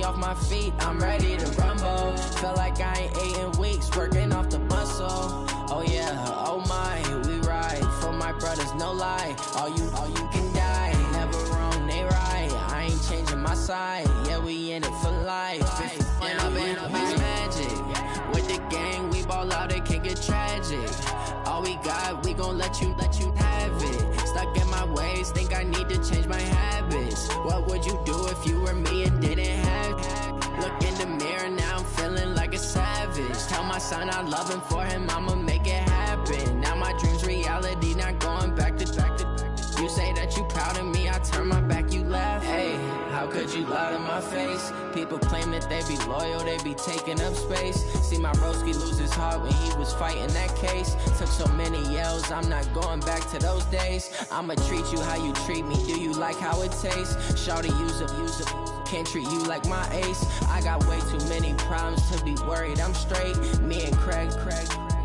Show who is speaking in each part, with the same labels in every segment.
Speaker 1: me off my feet, I'm ready to rumble. Feel like I ain't ate in weeks, working off the muscle. Oh yeah, oh my, we ride for my brothers, no lie. All you can die, never wrong, they right. I ain't changing my side, yeah, we in it for life. And I've been magic with the gang, we ball out, it can get tragic. All we got, we gon' let you have it. Stuck in my ways, think I need to change my habits. What would you do if you were me and didn't have it? Look in the mirror, now I'm feeling like a savage. Tell my son I love him, for him I'ma make it happen. Now my dream's reality, not going back to. You say that you proud of me, I turn my back, you laugh. Hey, how could you lie to my face? People claim that they be loyal, they be taking up space. See my broski lose his heart when he was fighting that case. Took so many yells, I'm not going back to those days. I'ma treat you how you treat me, do you like how it tastes? Shawty, use up, can't treat you like my ace. I got way too many problems to be worried, I'm straight. Me and Craig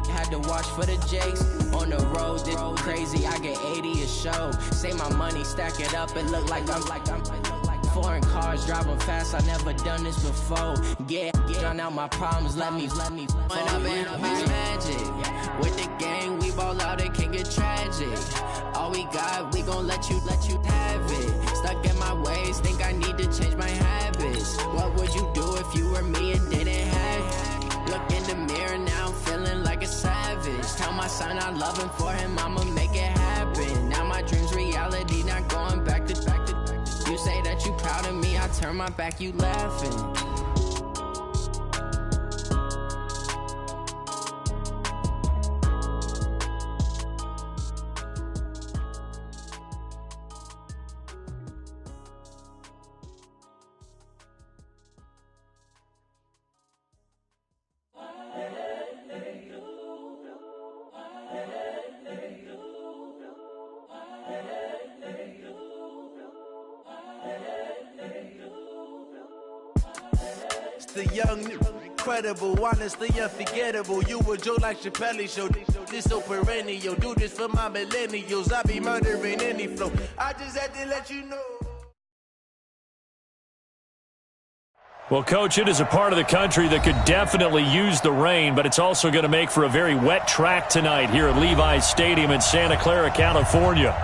Speaker 1: had to watch for the Jakes. On the road, this crazy, I get 80 a show. Say my money, stack it up, it look like I'm foreign cars, driving fast, I never done this before. Yeah, drown out my problems, let me When I've been magic with the gang, we ball out, it can get tragic. All we got, we gon' let you have it. Stuck in my ways, think I need to change my habits. What would you do if you were me and didn't have it? Look in the mirror, now I'm feeling like a savage. Tell my son I love him, for him I'ma make it happen. Now my dream's reality, not going back to. You say that you proud of me, I turn my back, you laughing.
Speaker 2: The young, incredible, honestly unforgettable. You a joke like Chappelle show. This so perennial. Do this for my millennials. I be murdering any flow. I just had to let you know.
Speaker 3: Well, Coach, it is a part of the country that could definitely use the rain, but it's also going to make for a very wet track tonight here at Levi's Stadium in Santa Clara, California.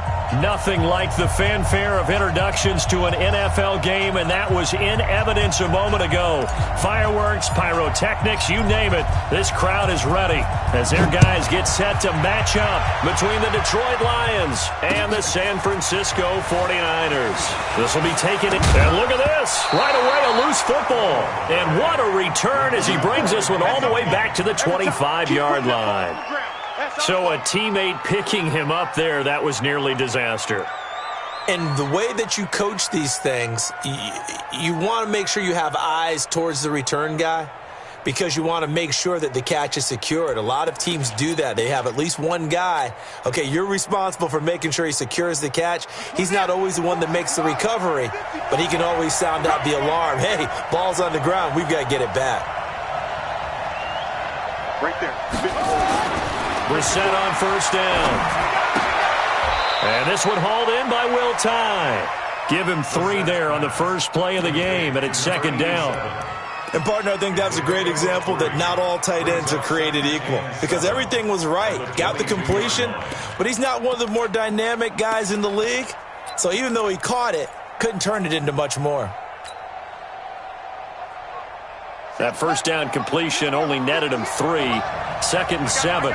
Speaker 3: Nothing like the fanfare of introductions to an NFL game, and that was in evidence a moment ago. Fireworks, pyrotechnics, you name it. This crowd is ready as their guys get set to match up between the Detroit Lions and the San Francisco 49ers. This will be taken in. And look at this. Right away, a loose football. And what a return as he brings this one all the way back to the 25-yard line. So a teammate picking him up there, that was nearly disaster.
Speaker 4: And the way that you coach these things, you want to make sure you have eyes towards the return guy because you want to make sure that the catch is secured. A lot of teams do that. They have at least one guy. Okay, you're responsible for making sure he secures the catch. He's not always the one that makes the recovery, but he can always sound out the alarm. Hey, ball's on the ground. We've got to get it back.
Speaker 5: Right there.
Speaker 3: Brissett on first down. And this one hauled in by Will Tye. Give him 3 there on the first play of the game, and it's second down.
Speaker 4: And, partner, I think that's a great example that not all tight ends are created equal because everything was right. Got the completion, but he's not one of the more dynamic guys in the league. So even though he caught it, couldn't turn it into much more.
Speaker 3: That first down completion only netted him 3. 2nd and 7.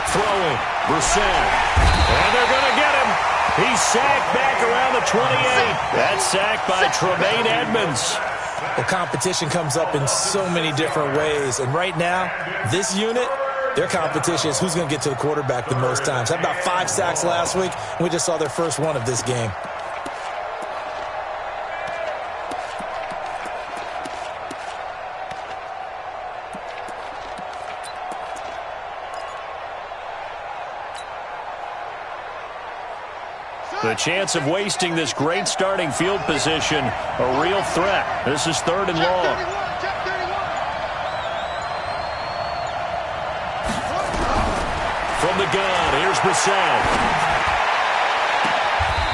Speaker 3: Throwing, Brissett. And they're going to get him. He's sacked back around the 28. That's sacked by Tremaine Edmonds.
Speaker 4: Well, competition comes up in so many different ways. And right now, this unit, their competition is who's going to get to the quarterback the most times. Had about 5 sacks last week, and we just saw their first one of this game.
Speaker 3: The chance of wasting this great starting field position, a real threat. This is 3rd and long. From the gun, here's Brissett.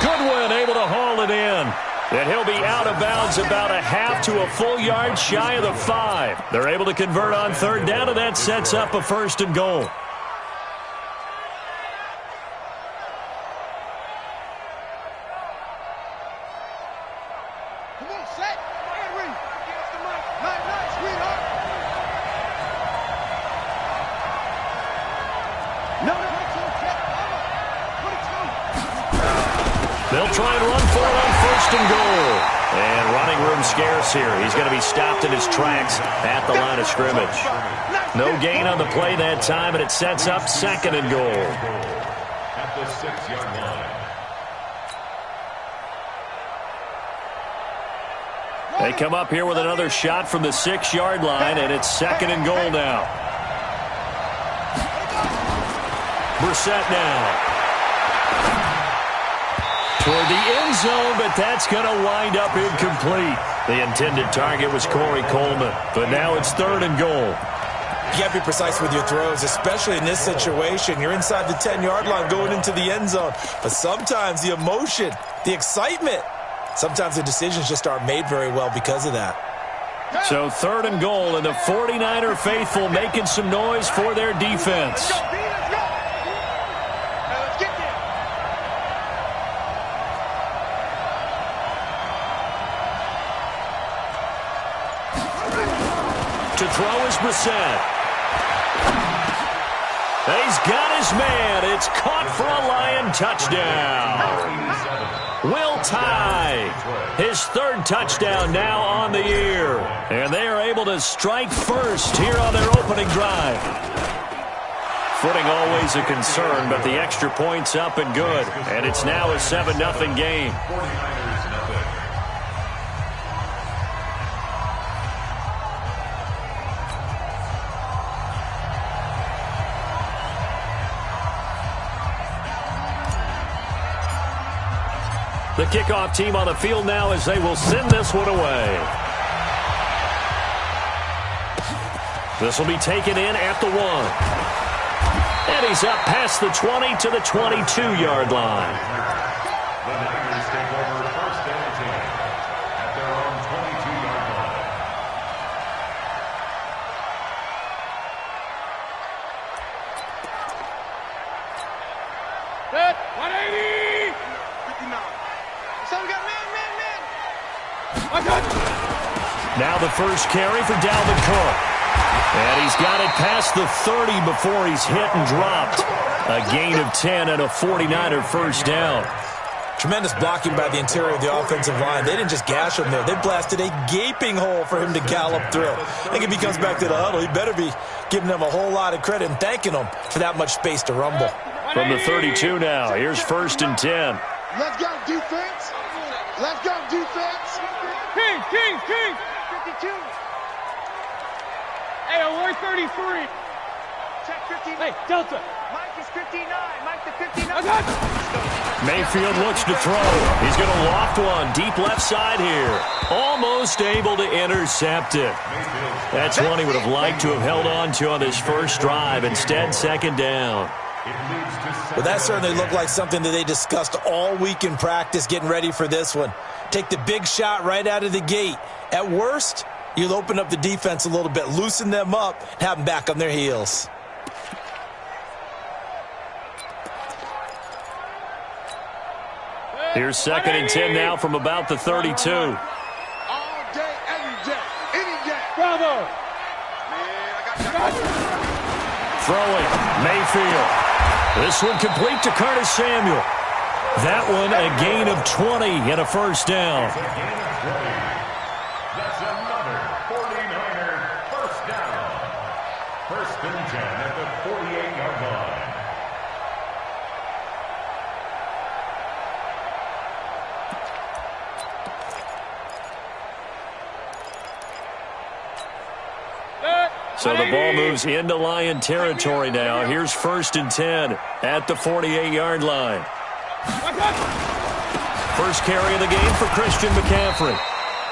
Speaker 3: Goodwin able to haul it in. And he'll be out of bounds about a half to a full yard shy of the 5. They're able to convert on third down, and that sets up a 1st and goal. They'll try and run for it on 1st and goal. And running room scarce here. He's going to be stopped in his tracks at the line of scrimmage. No gain on the play that time, and it sets up 2nd and goal.
Speaker 6: At the 6-yard line.
Speaker 3: They come up here with another shot from the 6-yard line, and it's 2nd and goal now. Brissett now. Toward the end zone, but that's going to wind up incomplete. The intended target was Corey Coleman, but now it's 3rd and goal.
Speaker 4: You got to be precise with your throws, especially in this situation. You're inside the 10-yard line going into the end zone. But sometimes the emotion, the excitement, sometimes the decisions just aren't made very well because of that.
Speaker 3: So 3rd and goal, and the 49er faithful making some noise for their defense. To throw is Brissett. He's got his man. It's caught for a Lion touchdown. Will Tye, his 3rd touchdown now on the year. And they are able to strike first here on their opening drive. Footing always a concern, but the extra point's up and good. And it's now a 7-0 game. The kickoff team on the field now as they will send this one away. This will be taken in at the 1. And he's up past the 20 to the 22-yard line.
Speaker 6: The Niners take over 1st and 10 at their own 22-yard line.
Speaker 5: Set, 180! 59. So we got man.
Speaker 3: Now the first carry for Dalvin Cook. And he's got it past the 30 before he's hit and dropped. A gain of 10 and a 49er first down.
Speaker 4: Tremendous blocking by the interior of the offensive line. They didn't just gash him there. They blasted a gaping hole for him to gallop through. I think if he comes back to the huddle, he better be giving them a whole lot of credit and thanking them for that much space to rumble.
Speaker 3: From the 32 now, here's 1st and 10.
Speaker 5: Let's go, defense. Let's go, defense. King. 52. Hey, where's 33? Check 59. Hey, Delta. Mike is 59. Mike the 59.
Speaker 3: Mayfield looks to throw. He's going to loft one deep left side here. Almost able to intercept it. That's one he would have liked to have held on to on his first drive. Instead, 2nd down.
Speaker 4: Well, that certainly looked like something that they discussed all week in practice getting ready for this one. Take the big shot right out of the gate. At worst, you'll open up the defense a little bit, loosen them up, and have them back on their heels.
Speaker 3: Here's 2nd and 10 now from about the 32.
Speaker 5: All day, every day, any day. Bravo.
Speaker 3: Throwing, Mayfield. This one complete to Curtis Samuel. That one a gain of 20 and a first down.
Speaker 6: That's another 49er first down. 1st and 10 at the 48-yard line.
Speaker 3: So the ball moves into Lion territory now. Here's 1st and 10 at the 48-yard line. First carry of the game for Christian McCaffrey.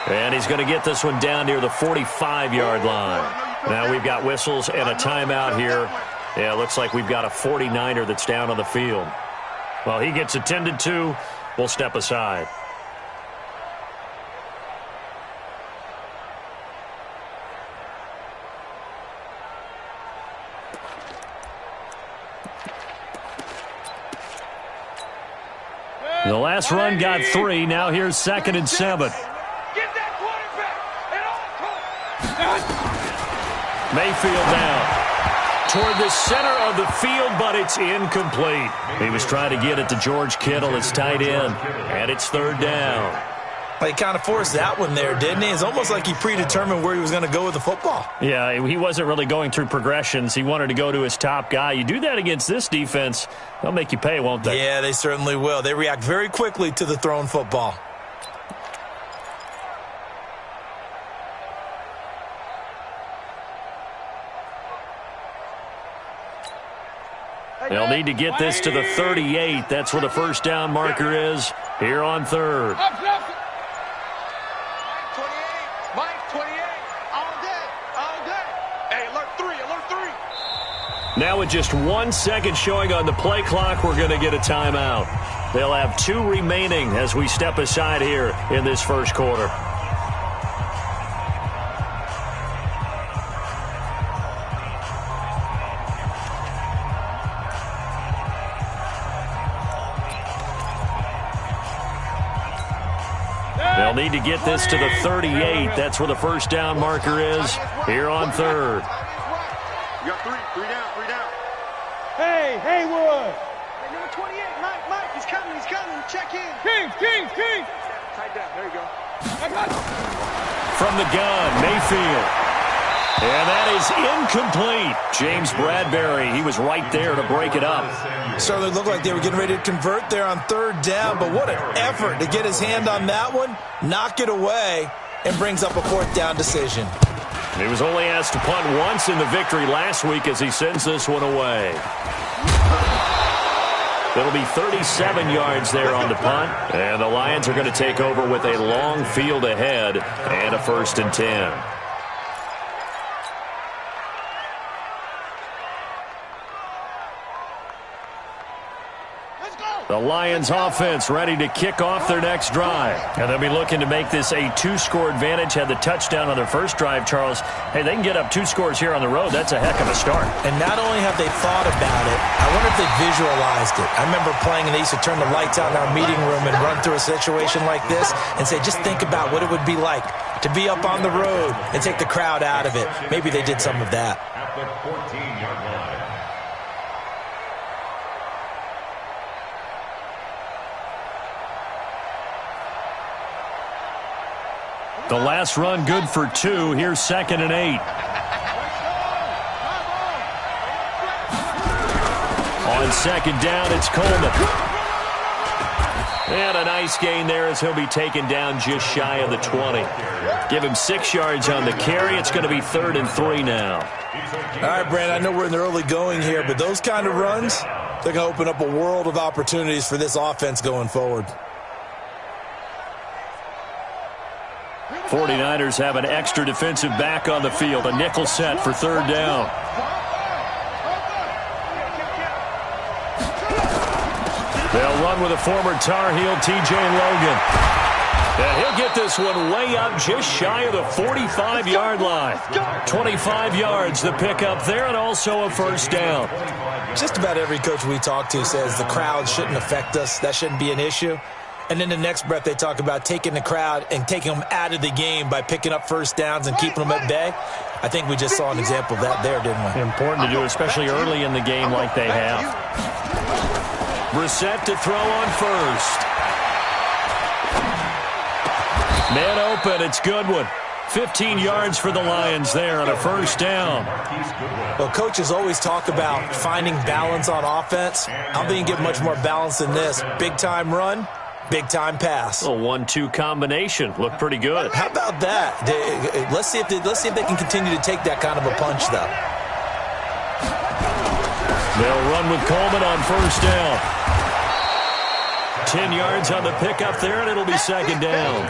Speaker 3: And he's going to get this one down near the 45-yard line. Now we've got whistles and a timeout here Yeah, it looks like we've got a 49er that's down on the field. Well, he gets attended to. We'll step aside. The last run got 3. Now here's 2nd and 7. Mayfield now toward the center of the field, but it's incomplete. He was trying to get it to George Kittle, his tight end, and it's 3rd down.
Speaker 4: He kind of forced that one there, didn't he? It's almost like he predetermined where he was going to go with the football.
Speaker 3: Yeah, he wasn't really going through progressions. He wanted to go to his top guy. You do that against this defense, they'll make you pay, won't they?
Speaker 4: Yeah, they certainly will. They react very quickly to the thrown football.
Speaker 3: They'll need to get this to the 38. That's where the first down marker is here on 3rd. Now with just 1 second showing on the play clock, we're going to get a timeout. They'll have 2 remaining as we step aside here in this first quarter. They'll need to get this to the 38. That's where the first down marker is here on 3rd.
Speaker 5: You got 3 down. Hey, Haywood. Hey, number 28, Mike, he's coming. Check in. King. Tight down, there you go.
Speaker 3: From the gun, Mayfield. And that is incomplete. James Bradbury, he was right there to break it up.
Speaker 4: Certainly looked like they were getting ready to convert there on 3rd down, but what an effort to get his hand on that one, knock it away, and brings up a 4th down decision.
Speaker 3: He was only asked to punt once in the victory last week as he sends this one away. It'll be 37 yards there on the punt, and the Lions are going to take over with a long field ahead and a 1st and 10. The Lions offense ready to kick off their next drive. And they'll be looking to make this a 2-score advantage. Had the touchdown on their first drive, Charles. Hey, they can get up 2 scores here on the road. That's a heck of a start.
Speaker 4: And not only have they thought about it, I wonder if they visualized it. I remember playing and they used to turn the lights out in our meeting room and run through a situation like this and say, just think about what it would be like to be up on the road and take the crowd out of it. Maybe they did some of that.
Speaker 6: At the 14-yard line.
Speaker 3: The last run good for 2. Here's 2nd and 8. On 2nd down, it's Coleman. And a nice gain there as he'll be taken down just shy of the 20. Give him 6 yards on the carry. It's going to be 3rd and 3 now.
Speaker 4: All right, Brandon, I know we're in the early going here, but those kind of runs, they're going to open up a world of opportunities for this offense going forward.
Speaker 3: 49ers have an extra defensive back on the field. A nickel set for 3rd down. They'll run with a former Tar Heel, T.J. Logan. And he'll get this one way up just shy of the 45-yard line. 25 yards the pickup there, and also a 1st down.
Speaker 4: Just about every coach we talk to says the crowd shouldn't affect us. That shouldn't be an issue. And then the next breath they talk about taking the crowd and taking them out of the game by picking up 1st downs and keeping them at bay. I think we just saw an example of that there, didn't we?
Speaker 3: Important to do, especially early in the game like they have. Brissett to throw on 1st. Man open, it's Goodwin. 15 yards for the Lions there on a 1st down.
Speaker 4: Well, coaches always talk about finding balance on offense. I don't think you can get much more balance than this. Big-time run, big-time pass.
Speaker 3: A 1-2 combination. Looked pretty good.
Speaker 4: How about that? Let's see if they can continue to take that kind of a punch, though.
Speaker 3: They'll run with Coleman on 1st down. 10 yards on the pickup there, and it'll be second down.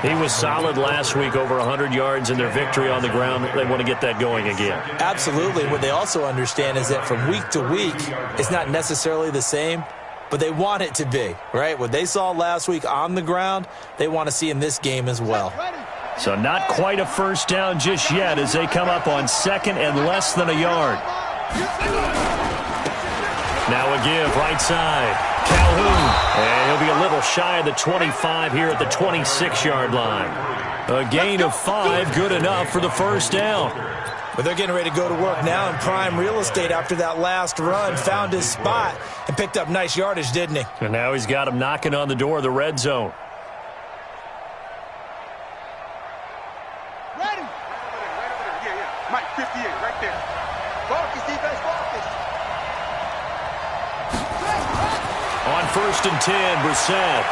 Speaker 3: He was solid last week, over 100 yards in their victory on the ground. They want to get that going again.
Speaker 4: Absolutely. What they also understand is that from week to week, it's not necessarily the same, but they want it to be, right? What they saw last week on the ground, they want to see in this game as well.
Speaker 3: So not quite a first down just yet as they come up on second and less than a yard. Now a give, right side. Calhoun. And he'll be a little shy of the 25 here at the 26-yard line. A gain of 5, good enough for the first down.
Speaker 4: But they're getting ready to go to work now in prime real estate after that last run. Found his spot and picked up nice yardage, didn't he?
Speaker 3: And now he's got him knocking on the door of the red zone.
Speaker 5: Ready? Right over there. Yeah. Mike, 58, right there. Focus, defense, focus.
Speaker 3: On 1st and 10, Brissett.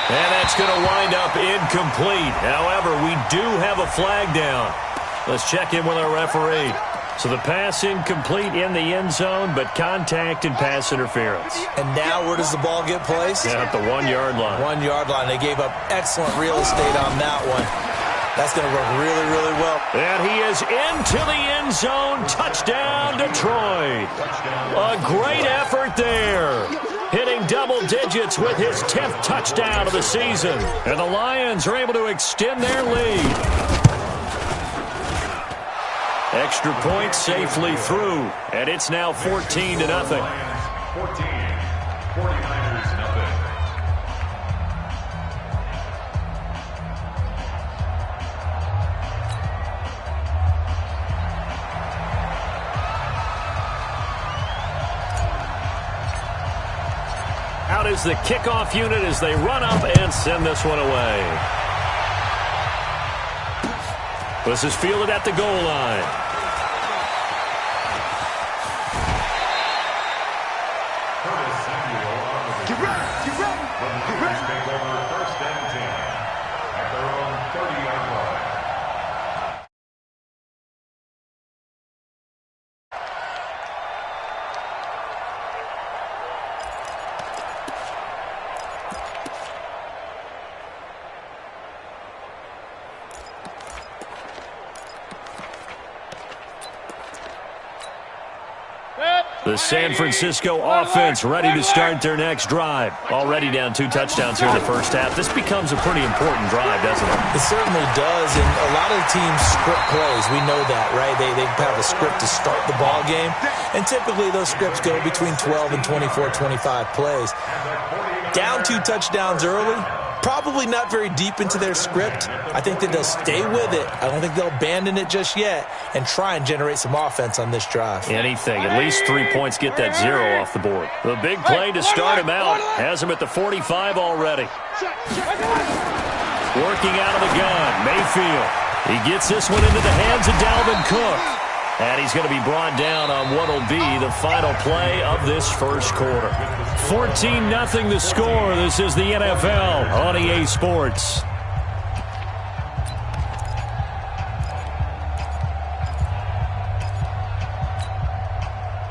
Speaker 3: And that's going to wind up incomplete. However, we do have a flag down. Let's check in with our referee. So the pass incomplete in the end zone, but contact and pass interference.
Speaker 4: And now where does the ball get placed?
Speaker 3: At the 1-yard line.
Speaker 4: 1-yard line. They gave up excellent real estate on that one. That's going to work really, really well.
Speaker 3: And he is into the end zone. Touchdown, Detroit. A great effort there. Hitting double digits with his 10th touchdown of the season. And the Lions are able to extend their lead. Extra point safely through. And it's now 14-0.
Speaker 6: 14, 49ers nothing.
Speaker 3: Out is the kickoff unit as they run up and send this one away. This is fielded at the goal line.
Speaker 5: Get ready, get ready, get ready.
Speaker 6: Take over 1st and 10 at their own 30-yard line.
Speaker 3: The San Francisco offense ready to start their next drive. Already down 2 touchdowns here in the first half. This becomes a pretty important drive, doesn't it?
Speaker 4: It certainly does, and a lot of the teams script plays. We know that, right? They have a script to start the ball game, and typically those scripts go between 12 and 24, 25 plays. Down 2 touchdowns early, probably not very deep into their script. I think that they'll stay with it. I don't think they'll abandon it just yet and try and generate some offense on this drive.
Speaker 3: Anything. At least 3 points, get that 0 off the board. The big play to start him out. Has him at the 45 already. Working out of the gun, Mayfield. He gets this one into the hands of Dalvin Cook. And he's going to be brought down on what will be the final play of this first quarter. 14-0 the score. This is the NFL on EA Sports.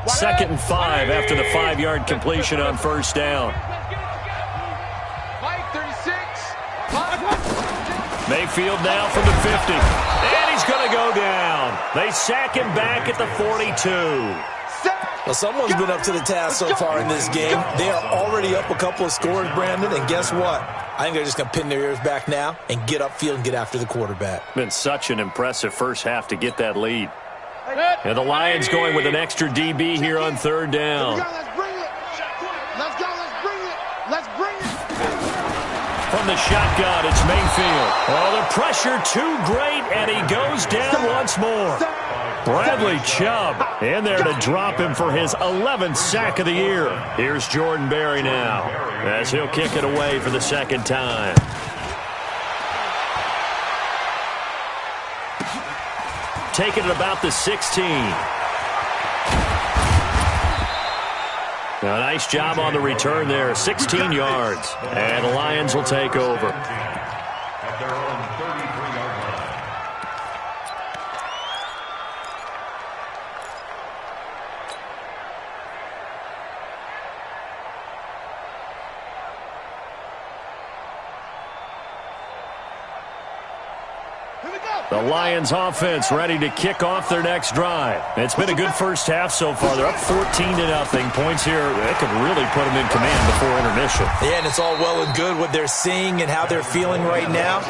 Speaker 3: Second and 5 after the 5-yard completion on first down. Mayfield now from the 50. And he's going to go down. They sack him back at the 42.
Speaker 4: Well, someone's been up to the task so far in this game. They are already up a couple of scores, Brandon, and guess what? I think they're just going to pin their ears back now and get upfield and get after the quarterback.
Speaker 3: Been such an impressive first half to get that lead. And the Lions going with an extra DB here on 3rd down.
Speaker 5: Let's bring it. Let's go, let's bring it. Let's bring it.
Speaker 3: From the shotgun, it's Mayfield. Oh, the pressure too great, and he goes down once more. Bradley Chubb in there to drop him for his 11th sack of the year. Here's Jordan Berry now as he'll kick it away for the second time. Taking it about the 16. A nice job on the return there, 16 yards. And the Lions will take over.
Speaker 6: At their own 33-yard line.
Speaker 3: The Lions offense ready to kick off their next drive. It's been a good first half so far. They're up 14-0. Points here, that could really put them in command before intermission.
Speaker 4: Yeah, and it's all well and good what they're seeing and how they're feeling right now.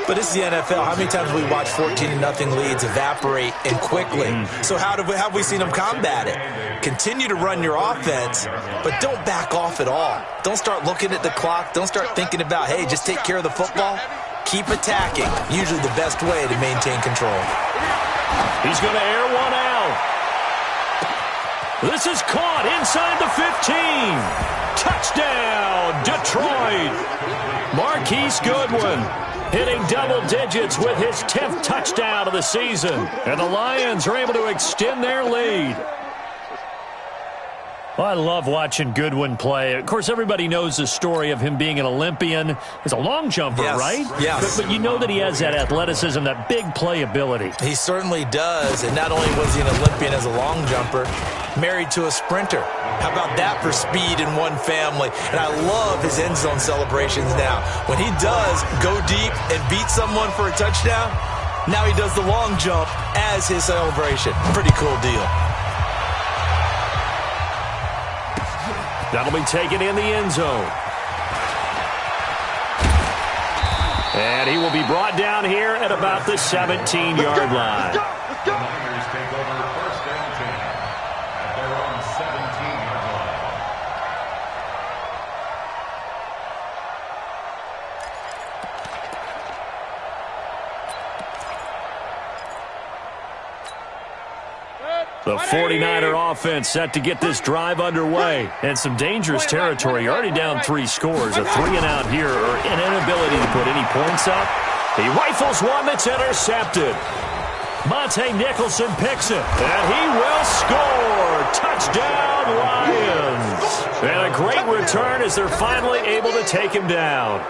Speaker 4: But it's the NFL. How many times have we watched 14-0 leads evaporate and quickly? So how have we seen them combat it? Continue to run your offense, but don't back off at all. Don't start looking at the clock. Don't start thinking about, hey, just take care of the football. Keep attacking. Usually the best way to maintain control.
Speaker 3: He's going to air one out. This is caught inside the 15. Touchdown, Detroit. Marquise Goodwin hitting double digits with his 10th touchdown of the season. And the Lions are able to extend their lead. Well, I love watching Goodwin play. Of course, everybody knows the story of him being an Olympian. He's a long jumper, right?
Speaker 4: Yes.
Speaker 3: But you know that he has that athleticism, that big playability.
Speaker 4: He certainly does. And not only was he an Olympian as a long jumper, married to a sprinter. How about that for speed in one family? And I love his end zone celebrations now. When he does go deep and beat someone for a touchdown, now he does the long jump as his celebration. Pretty cool deal.
Speaker 3: That'll be taken in the end zone. And he will be brought down here at about the 17-yard line.
Speaker 6: Let's go. Niners take over first and 10 at their own 17-yard line.
Speaker 3: The 49er offense set to get this drive underway. And some dangerous territory. Already down 3 scores. A 3-and-out here, or an inability to put any points up. He rifles one that's intercepted. Monte Nicholson picks it. And he will score. Touchdown, Lions. And a great return as they're finally able to take him down.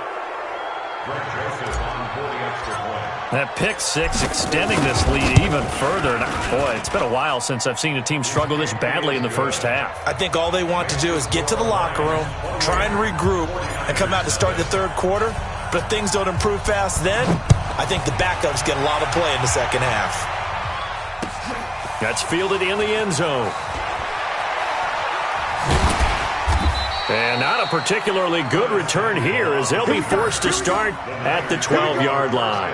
Speaker 3: That pick six extending this lead even further. And boy, it's been a while since I've seen a team struggle this badly in the first half.
Speaker 4: I think all they want to do is get to the locker room, try and regroup, and come out to start the third quarter. But if things don't improve fast then, I think the backups get a lot of play in the second half.
Speaker 3: That's fielded in the end zone. And not a particularly good return here as they'll be forced to start at the 12-yard line.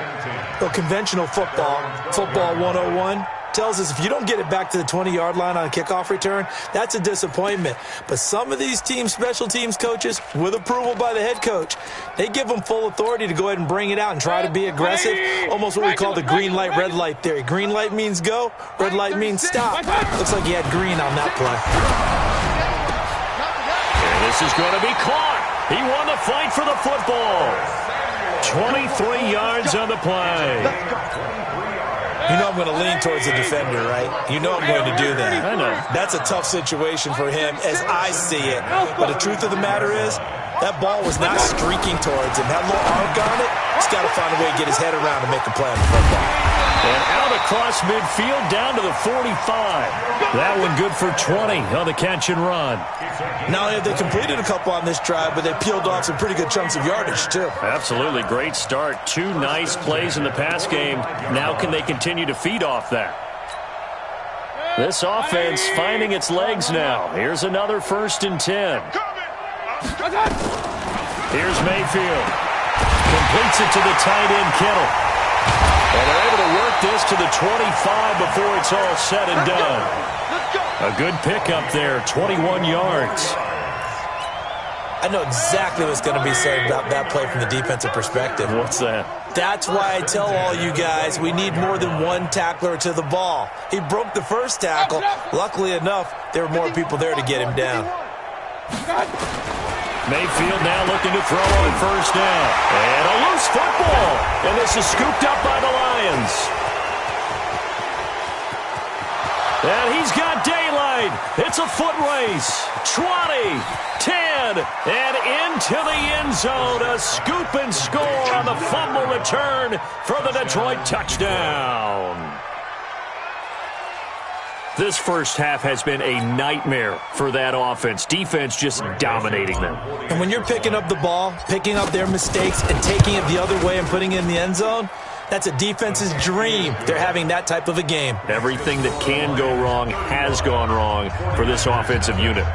Speaker 4: Well, conventional football 101, tells us if you don't get it back to the 20-yard line on a kickoff return, that's a disappointment. But some of these teams, special teams coaches, with approval by the head coach, they give them full authority to go ahead and bring it out and try to be aggressive, almost what we call the green light, red light theory. Green light means go, red light means stop. Looks like he had green on that play.
Speaker 3: This is going to be caught. He won the fight for the football. 23 yards on the play.
Speaker 4: You know I'm going to lean towards the defender, right? You know I'm going to do that.
Speaker 3: I know.
Speaker 4: That's a tough situation for him as I see it. But the truth of the matter is, that ball was not streaking towards him. Had a little arc on it. He's got to find a way to get his head around and make a play on the football.
Speaker 3: And out across midfield down to the 45. That one good for 20 on the catch and run.
Speaker 4: Not only have they completed a couple on this drive, but they peeled off some pretty good chunks of yardage, too.
Speaker 3: Absolutely. Great start. 2 nice plays in the pass game. Now can they continue to feed off that? This offense finding its legs now. Here's another 1st and 10. Here's Mayfield. Completes it to the tight end, Kittle. And they're able to work this to the 25 before it's all said and done. A good pickup there, 21 yards.
Speaker 4: I know exactly what's going to be said about that play from the defensive perspective.
Speaker 3: What's that?
Speaker 4: That's why I tell all you guys we need more than one tackler to the ball. He broke the first tackle. Luckily enough, there were more people there to get him down.
Speaker 3: Mayfield now looking to throw on 1st down. And a loose football. And this is scooped up by the Lions. And he's got daylight. It's a foot race. 20, 10, and into the end zone. A scoop and score on the fumble return for the Detroit touchdown. This first half has been a nightmare for that offense. Defense just dominating them.
Speaker 4: And when you're picking up the ball, picking up their mistakes, and taking it the other way and putting it in the end zone, That's a defense's dream. They're having that type of a game.
Speaker 3: Everything that can go wrong has gone wrong for this offensive unit.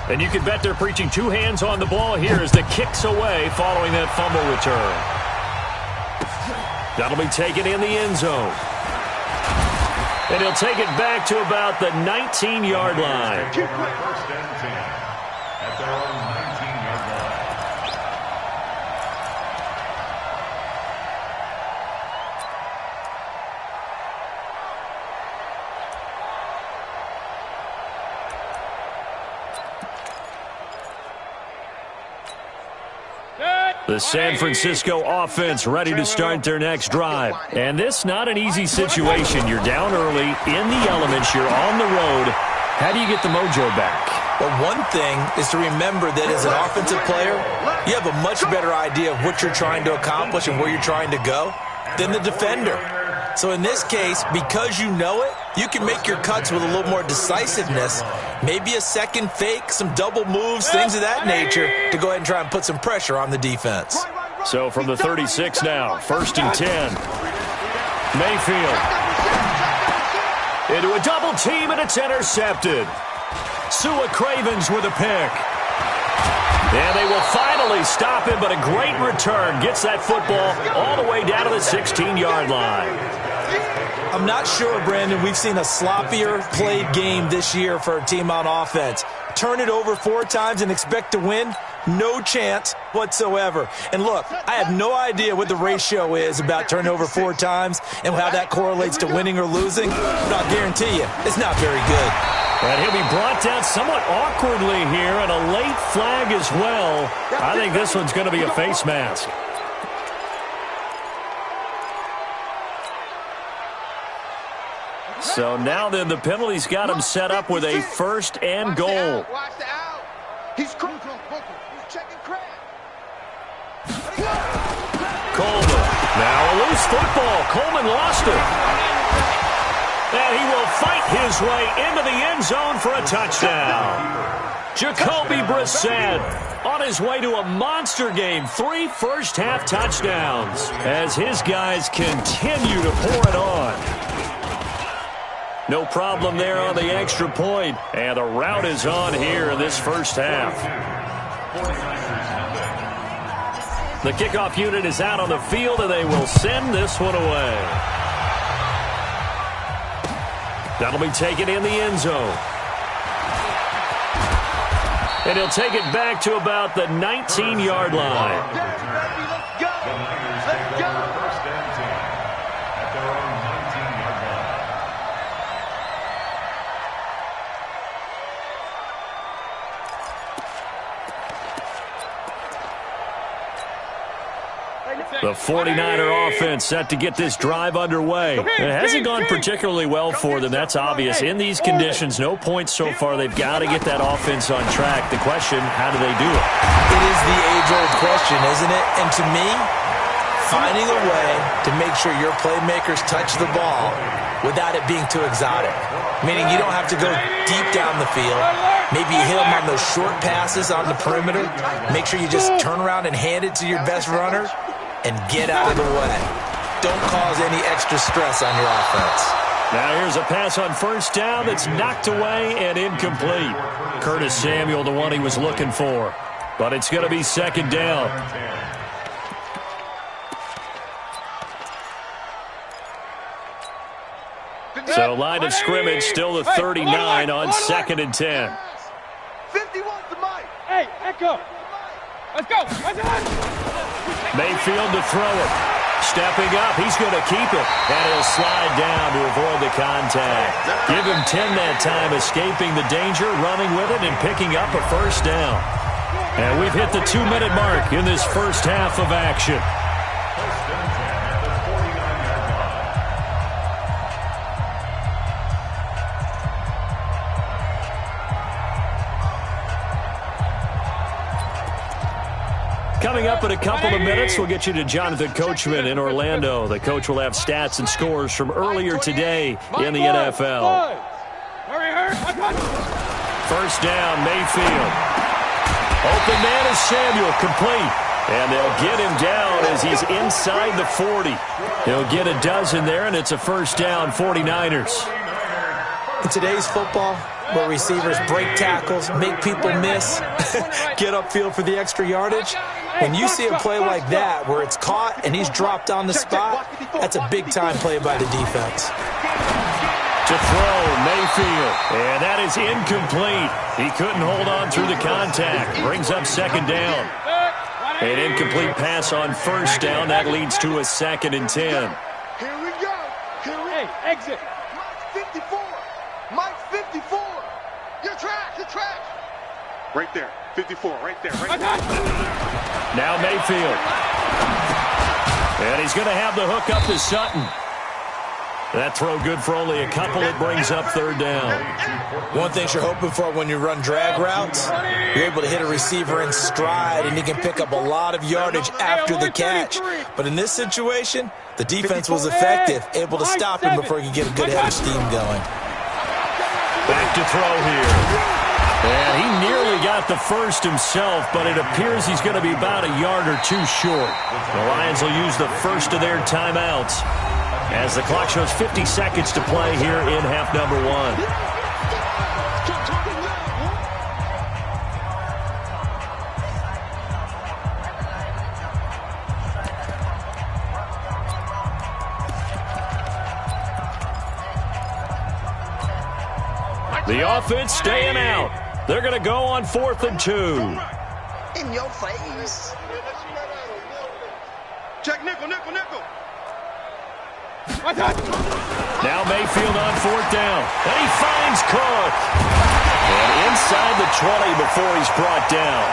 Speaker 3: And you can bet they're preaching two hands on the ball here as the kick's away following that fumble return. That'll be taken in the end zone. And he'll take it back to about the 19-yard line.
Speaker 6: First and 10 at their own 19-yard line.
Speaker 3: The San Francisco offense ready to start their next drive. And this not an easy situation. You're down early, in the elements, you're on the road. How do you get the mojo back?
Speaker 4: Well, one thing is to remember that as an offensive player, you have a much better idea of what you're trying to accomplish and where you're trying to go than the defender. So in this case, because you know it, you can make your cuts with a little more decisiveness, maybe a second fake, some double moves, things of that nature, to go ahead and try and put some pressure on the defense.
Speaker 3: So from the 36 now, 1st and 10. Mayfield. Into a double team, and it's intercepted. Sua Cravens with a pick. And they will finally stop him, but a great return gets that football all the way down to the 16-yard line.
Speaker 4: I'm not sure, Brandon, we've seen a sloppier played game this year for a team on offense. Turn it over 4 times and expect to win? No chance whatsoever. And look, I have no idea what the ratio is about turning over 4 times and how that correlates to winning or losing, but I'll guarantee you, it's not very good.
Speaker 3: And he'll be brought down somewhat awkwardly here, and a late flag as well. I think this one's going to be a face mask. So now then, the penalty's got him set up with a 1st and goal.
Speaker 5: Watch the out. He's checking crap.
Speaker 3: Coleman. Now a loose football. Coleman lost it. And he will fight his way into the end zone for a touchdown. Jacoby Brissett on his way to a monster game. 3 first-half touchdowns as his guys continue to pour it on. No problem there on the extra point. And the route is on here in this first half. The kickoff unit is out on the field, and they will send this one away. That'll be taken in the end zone. And he'll take it back to about the 19-yard line.
Speaker 5: Let's go. Let's go.
Speaker 6: First and 10 at their own 19-yard line.
Speaker 3: The 49er offense set to get this drive underway. It hasn't gone particularly well for them. That's obvious. In these conditions, no points so far. They've got to get that offense on track. The question, how do they do it?
Speaker 4: It is the age-old question, isn't it? And to me, finding a way to make sure your playmakers touch the ball without it being too exotic. Meaning you don't have to go deep down the field. Maybe you hit them on those short passes on the perimeter. Make sure you just turn around and hand it to your best runner and get out of the way. Don't cause any extra stress on your offense.
Speaker 3: Now here's a pass on 1st down that's knocked away and incomplete. Curtis Samuel, the one he was looking for. But it's going to be 2nd down. So line of scrimmage still the 39 on 2nd and 10.
Speaker 5: 51's the mic.
Speaker 7: Hey, Echo. Let's go.
Speaker 3: Mayfield to throw it. Stepping up, he's going to keep it. And he'll slide down to avoid the contact. Give him 10 that time, escaping the danger, running with it, and picking up a 1st down. And we've hit the 2-minute mark in this first half of action.
Speaker 6: First and 10 at the 49-yard line.
Speaker 3: Coming up in a couple of minutes, we'll get you to Jonathan Coachman in Orlando. The coach will have stats and scores from earlier today in the NFL. First down, Mayfield. Open man is Samuel, complete. And they'll get him down as he's inside the 40. He'll get a dozen there, and it's a first down, 49ers.
Speaker 4: In today's football, where receivers break tackles, make people miss, get upfield for the extra yardage, when you see a play like that where it's caught and he's dropped on the spot, that's a big-time play by the defense.
Speaker 3: To throw, Mayfield, and that is incomplete. He couldn't hold on through the contact. Brings up second down. An incomplete pass on first down. That leads to a 2nd and 10.
Speaker 5: Here we go. Hey, exit. Mike 54. Mike 54. Your trash. Right there. 54. Right there.
Speaker 3: Now Mayfield. And he's going to have the hook up to Sutton. That throw good for only a couple. It brings up third down.
Speaker 4: One thing you're hoping for when you run drag routes, you're able to hit a receiver in stride, and he can pick up a lot of yardage after the catch. But in this situation, the defense was effective, able to stop him before he could get a good head of steam going.
Speaker 3: Back to throw here. And he nearly got the first himself, but it appears he's going to be about a yard or two short. The Lions will use the first of their timeouts as the clock shows 50 seconds to play here in half number 1. The offense staying out. They're going to go on 4th and 2.
Speaker 5: In your face. Check nickel.
Speaker 3: Now Mayfield on 4th down. And he finds Cook. And inside the 20 before he's brought down.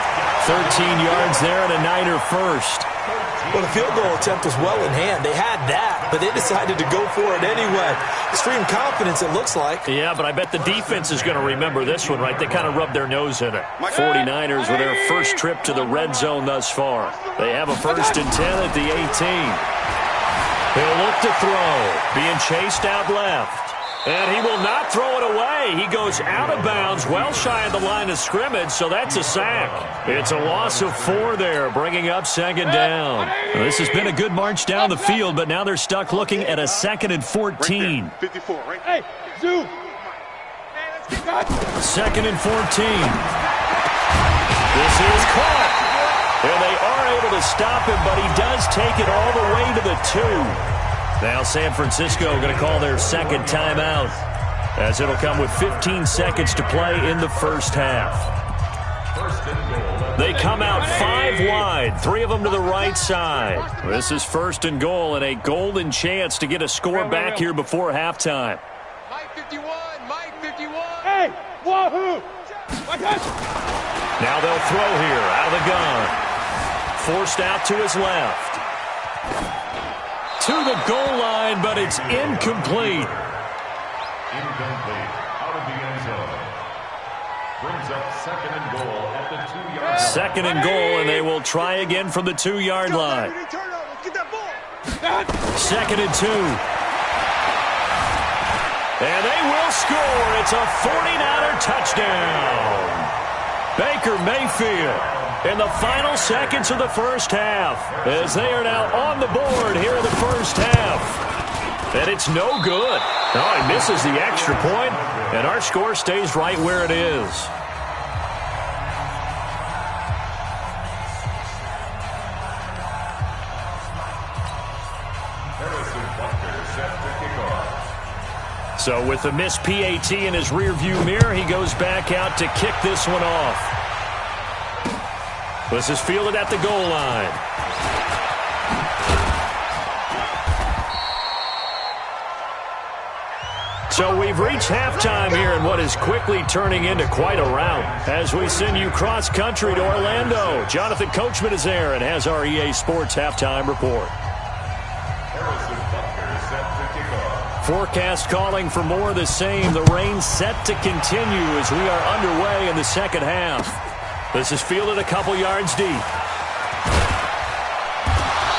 Speaker 3: 13 yards there and a Niner first.
Speaker 4: Well, the field goal attempt was well in hand. They had that, but they decided to go for it anyway. Extreme confidence, it looks like.
Speaker 3: Yeah, but I bet the defense is going to remember this one, right? They kind of rubbed their nose in it. 49ers with their first trip to the red zone thus far. They have a 1st and 10 at the 18. He'll look to throw. Being chased out left. And he will not throw it away. He goes out of bounds, well shy of the line of scrimmage, so that's a sack. It's a loss of 4 there, bringing up 2nd down. Well, this has been a good march down the field, but now they're stuck looking at a 2nd and 14.
Speaker 5: Right 54, right?
Speaker 7: Hey, zoom.
Speaker 3: 2nd and 14. This is caught. And they are able to stop him, but he does take it all the way to the 2. Now San Francisco going to call their 2nd timeout, as it'll come with 15 seconds to play in the first half. They come out 5 wide, 3 of them to the right side. This is 1st and goal and a golden chance to get a score back here before halftime.
Speaker 5: Mike 51, Mike 51.
Speaker 7: Hey, wahoo!
Speaker 3: Now they'll throw here out of the gun. Forced out to his left. To the goal line, but it's incomplete.
Speaker 6: Incomplete. Out of the end zone. Brings up 2nd and goal at the 2-yard line.
Speaker 3: 2nd and goal, and they will try again from the 2-yard line.
Speaker 5: Get that ball.
Speaker 3: 2nd and 2. And they will score. It's a 49er touchdown. Baker Mayfield in the final seconds of the first half, as they are now on the board here in the first half. And it's no good. Oh, he misses the extra point, and our score stays right where it is. So with the missed PAT in his rearview mirror, he goes back out to kick this one off. This is fielded at the goal line. So we've reached halftime here in what is quickly turning into quite a rout. As we send you cross-country to Orlando, Jonathan Coachman is there and has our EA Sports halftime report. Forecast calling for more of the same. The rain set to continue as we are underway in the second half. This is fielded a couple yards deep.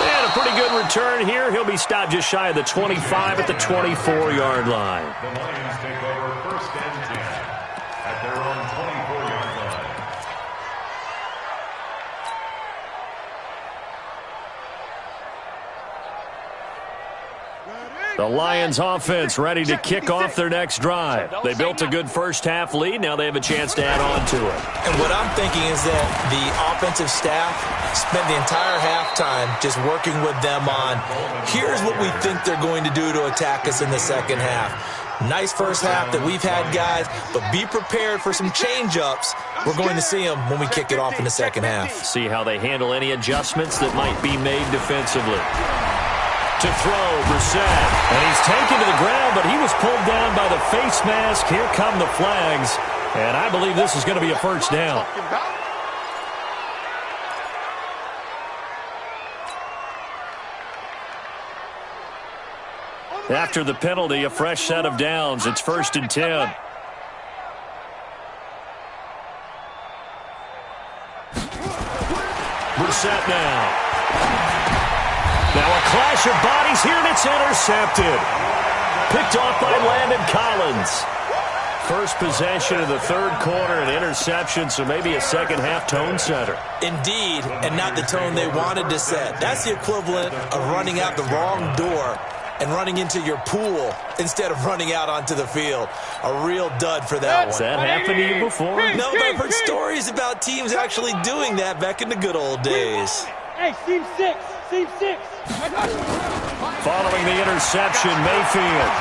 Speaker 3: And a pretty good return here. He'll be stopped just shy of the 25 at the 24-yard line.
Speaker 6: The Lions take over 1st and 10 at their own 24-yard line.
Speaker 3: The Lions offense ready to kick off their next drive. They built a good first-half lead. Now they have a chance to add on to it.
Speaker 4: And what I'm thinking is that the offensive staff spent the entire halftime just working with them on, here's what we think they're going to do to attack us in the second half. Nice first half that we've had, guys, but be prepared for some change-ups. We're going to see them when we kick it off in the second half.
Speaker 3: See how they handle any adjustments that might be made defensively. To throw, Brissett. And he's taken to the ground, but he was pulled down by the face mask. Here come the flags. And I believe this is going to be a first down. After the penalty, a fresh set of downs. It's 1st and 10. Brissett now. Now a clash of bodies here, and it's intercepted. Picked off by Landon Collins. First possession of the third quarter, an interception, so maybe a second-half tone setter.
Speaker 4: Indeed, and not the tone they wanted to set. That's the equivalent of running out the wrong door and running into your pool instead of running out onto the field. A real dud for that one.
Speaker 3: Has that happened to you before?
Speaker 4: No, but I've heard stories about teams actually doing that back in the good old days.
Speaker 7: Hey, Team 6. Team 6.
Speaker 3: Following the interception, Mayfield.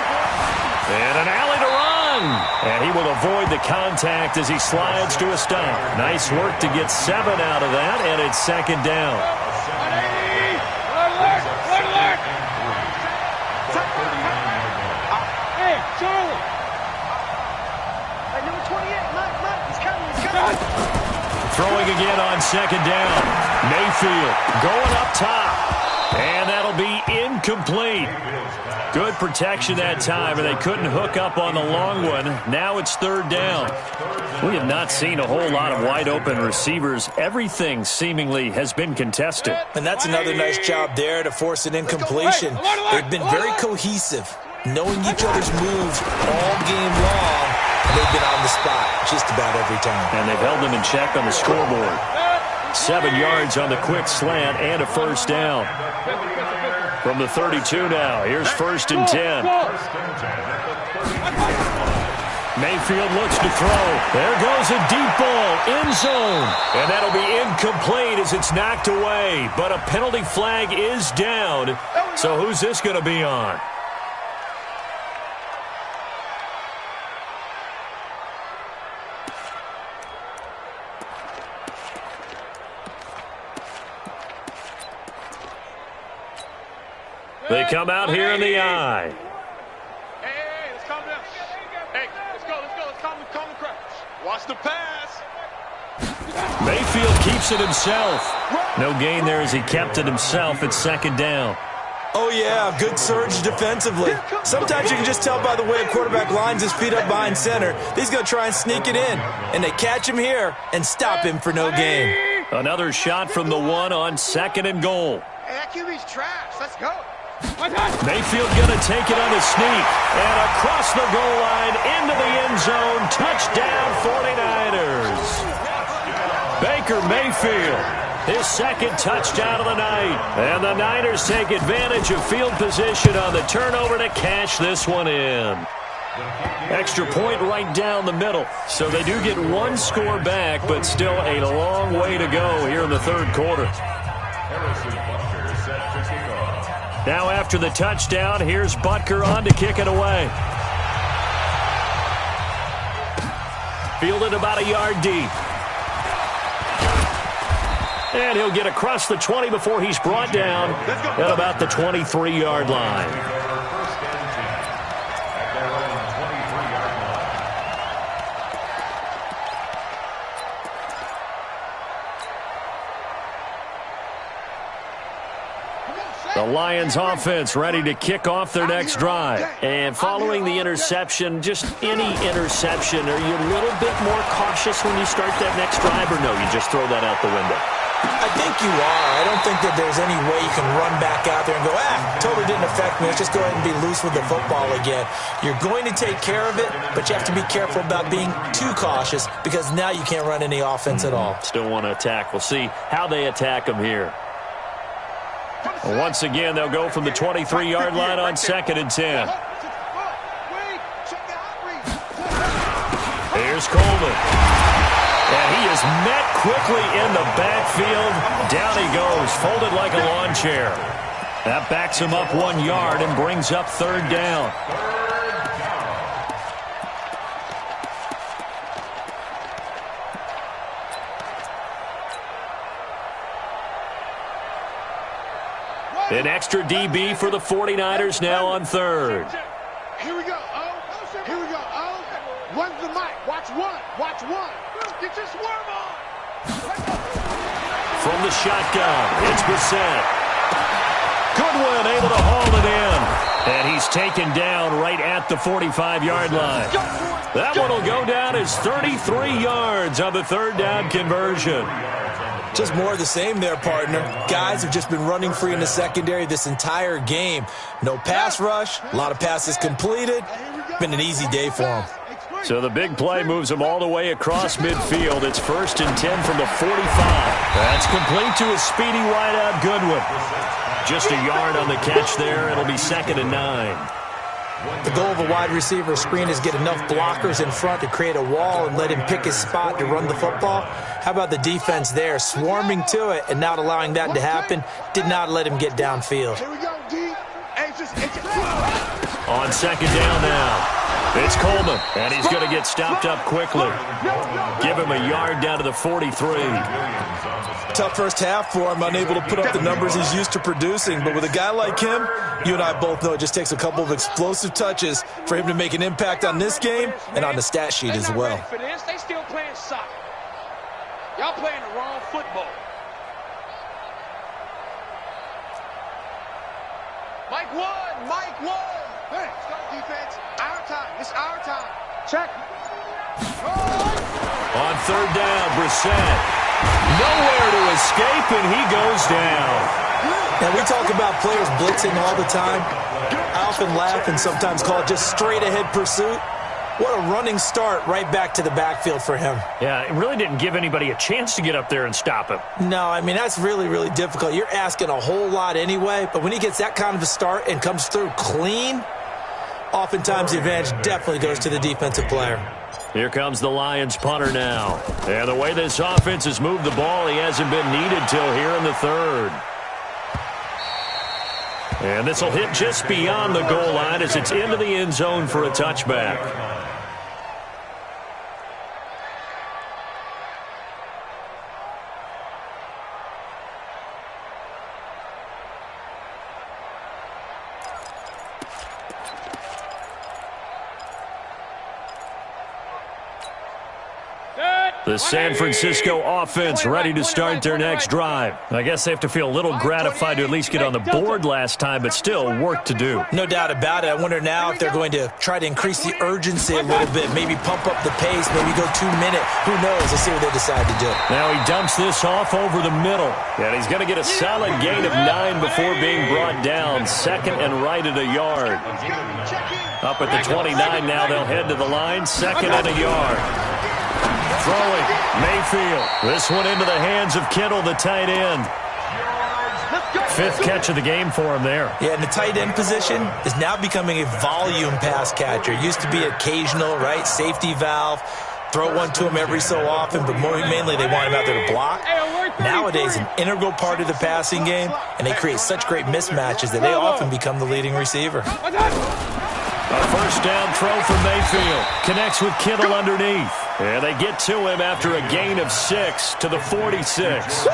Speaker 3: And an alley to run. And he will avoid the contact as he slides to a stop. Nice work to get 7 out of that, and it's second down.
Speaker 7: Hey, Charlie. Hey, number 28, Mike, he's coming.
Speaker 3: Throwing again on second down. Mayfield going up top. And that'll be incomplete. Good protection that time, and they couldn't hook up on the long one. Now it's third down. We have not seen a whole lot of wide-open receivers. Everything seemingly has been contested.
Speaker 4: And that's another nice job there to force an incompletion. They've been very cohesive, knowing each other's moves all game long. They've been on the spot just about every time.
Speaker 3: And they've held them in check on the scoreboard. 7 yards on the quick slant and a first down. From the 32 now, here's 1st and 10. Mayfield looks to throw. There goes a deep ball, end zone. And that'll be incomplete as it's knocked away. But a penalty flag is down. So who's this going to be on? They come out here in the eye.
Speaker 5: Hey, let's calm down. Hey, let's go. Let's calm the crowd. Watch the pass.
Speaker 3: Mayfield keeps it himself. No gain there as he kept it himself. It's second down.
Speaker 4: Oh, yeah, good surge defensively. Sometimes you can just tell by the way a quarterback lines his feet up behind center. He's going to try and sneak it in. And they catch him here and stop him for no gain.
Speaker 3: Another shot from the 1 on 2nd and goal.
Speaker 5: Hey, that QB's trash. Let's go.
Speaker 3: Mayfield going to take it on a sneak. And across the goal line into the end zone. Touchdown 49ers. Baker Mayfield, his second touchdown of the night. And the Niners take advantage of field position on the turnover to cash this one in. Extra point right down the middle. So they do get one score back, but still a long way to go here in the third quarter. Now after the touchdown, here's Butker on to kick it away. Fielded about a yard deep. And he'll get across the 20 before he's brought down at about the 23-yard line. The Lions offense ready to kick off their next drive. And following the interception, just any interception, are you a little bit more cautious when you start that next drive, or no, you just throw that out the window?
Speaker 4: I think you are. I don't think that there's any way you can run back out there and go, totally didn't affect me. Let's just go ahead and be loose with the football again. You're going to take care of it, but you have to be careful about being too cautious because now you can't run any offense at all.
Speaker 3: Still want to attack. We'll see how they attack them here. Once again, they'll go from the 23-yard line on 2nd and 10. Here's Coleman. And he is met quickly in the backfield. Down he goes, folded like a lawn chair. That backs him up 1 yard and brings up 3rd down. An extra DB for the 49ers now on 3rd.
Speaker 7: Here we go, oh. Here we go, oh. Run the mic. Watch one. Watch one. Get your swarm on.
Speaker 3: From the shotgun, it's Brissett. Goodwin able to haul it in. And he's taken down right at the 45-yard line. That one will go down as 33 yards on the 3rd down conversion.
Speaker 4: Just more of the same there, partner. Guys have just been running free in the secondary this entire game. No pass rush, a lot of passes completed. Been an easy day for them.
Speaker 3: So the big play moves them all the way across midfield. It's 1st and 10 from the 45. That's complete to a speedy wideout Goodwin. Just a yard on the catch there. It'll be 2nd and 9.
Speaker 4: The goal of a wide receiver screen is get enough blockers in front to create a wall and let him pick his spot to run the football. How about the defense there, swarming to it and not allowing that to happen? Did not let him get downfield.
Speaker 7: Here we go, D.
Speaker 3: On 2nd down now. It's Coleman, and he's going to get stopped up quickly. Give him a yard down to the 43.
Speaker 4: Tough first half for him, unable to put up the numbers he's used to producing. But with a guy like him, you and I both know it just takes a couple of explosive touches for him to make an impact on this game and on the stat sheet as well.
Speaker 7: For this, they still playing soccer. Y'all playing the wrong football. Mike one, Mike one. Hey, start defense. Our time. It's our time. Check.
Speaker 3: On 3rd down, Brissett. Nowhere to escape, and he goes down.
Speaker 4: Now, we talk about players blitzing all the time. I often laugh and sometimes call it just straight-ahead pursuit. What a running start right back to the backfield for him.
Speaker 3: Yeah, it really didn't give anybody a chance to get up there and stop him.
Speaker 4: No, I mean, that's really, really difficult. You're asking a whole lot anyway, but when he gets that kind of a start and comes through clean, oftentimes the advantage definitely goes to the defensive player.
Speaker 3: Here comes the Lions punter now. And the way this offense has moved the ball, he hasn't been needed till here in the 3rd. And this will hit just beyond the goal line as it's into the end zone for a touchback. The San Francisco offense ready to start their next drive. I guess they have to feel a little gratified to at least get on the board last time, but still work to do.
Speaker 4: No doubt about it. I wonder now if they're going to try to increase the urgency a little bit, maybe pump up the pace, maybe go 2-minute. Who knows? Let's see what they decide to do.
Speaker 3: Now he dumps this off over the middle, and he's going to get a solid gain of 9 before being brought down. 2nd and right at a yard. Up at the 29 now, they'll head to the line. 2nd and a yard. Throwing, Mayfield. This one into the hands of Kittle, the tight end. 5th catch of the game for him there.
Speaker 4: Yeah, and the tight end position is now becoming a volume pass catcher. It used to be occasional, right? Safety valve. Throw one to him every so often, but mainly they want him out there to block. Nowadays, an integral part of the passing game, and they create such great mismatches that they often become the leading receiver.
Speaker 3: A 1st down throw from Mayfield. Connects with Kittle underneath. And they get to him after a gain of 6 to the 46.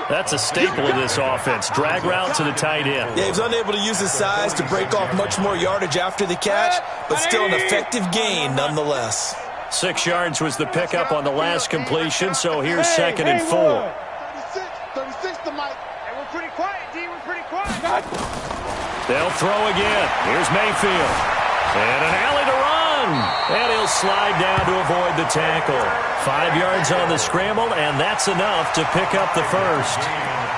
Speaker 3: That's a staple of this offense. Drag route to the tight end.
Speaker 4: Yeah, he was unable to use his size to break off much more yardage after the catch, but still an effective gain nonetheless.
Speaker 3: 6 yards was the pickup on the last completion, so here's 2nd and 4.
Speaker 7: 36 to Mike. Hey, we're pretty quiet, D. We're pretty quiet.
Speaker 3: They'll throw again. Here's Mayfield. And an alley to run. run. And he'll slide down to avoid the tackle. 5 yards on the scramble, and that's enough to pick up the first.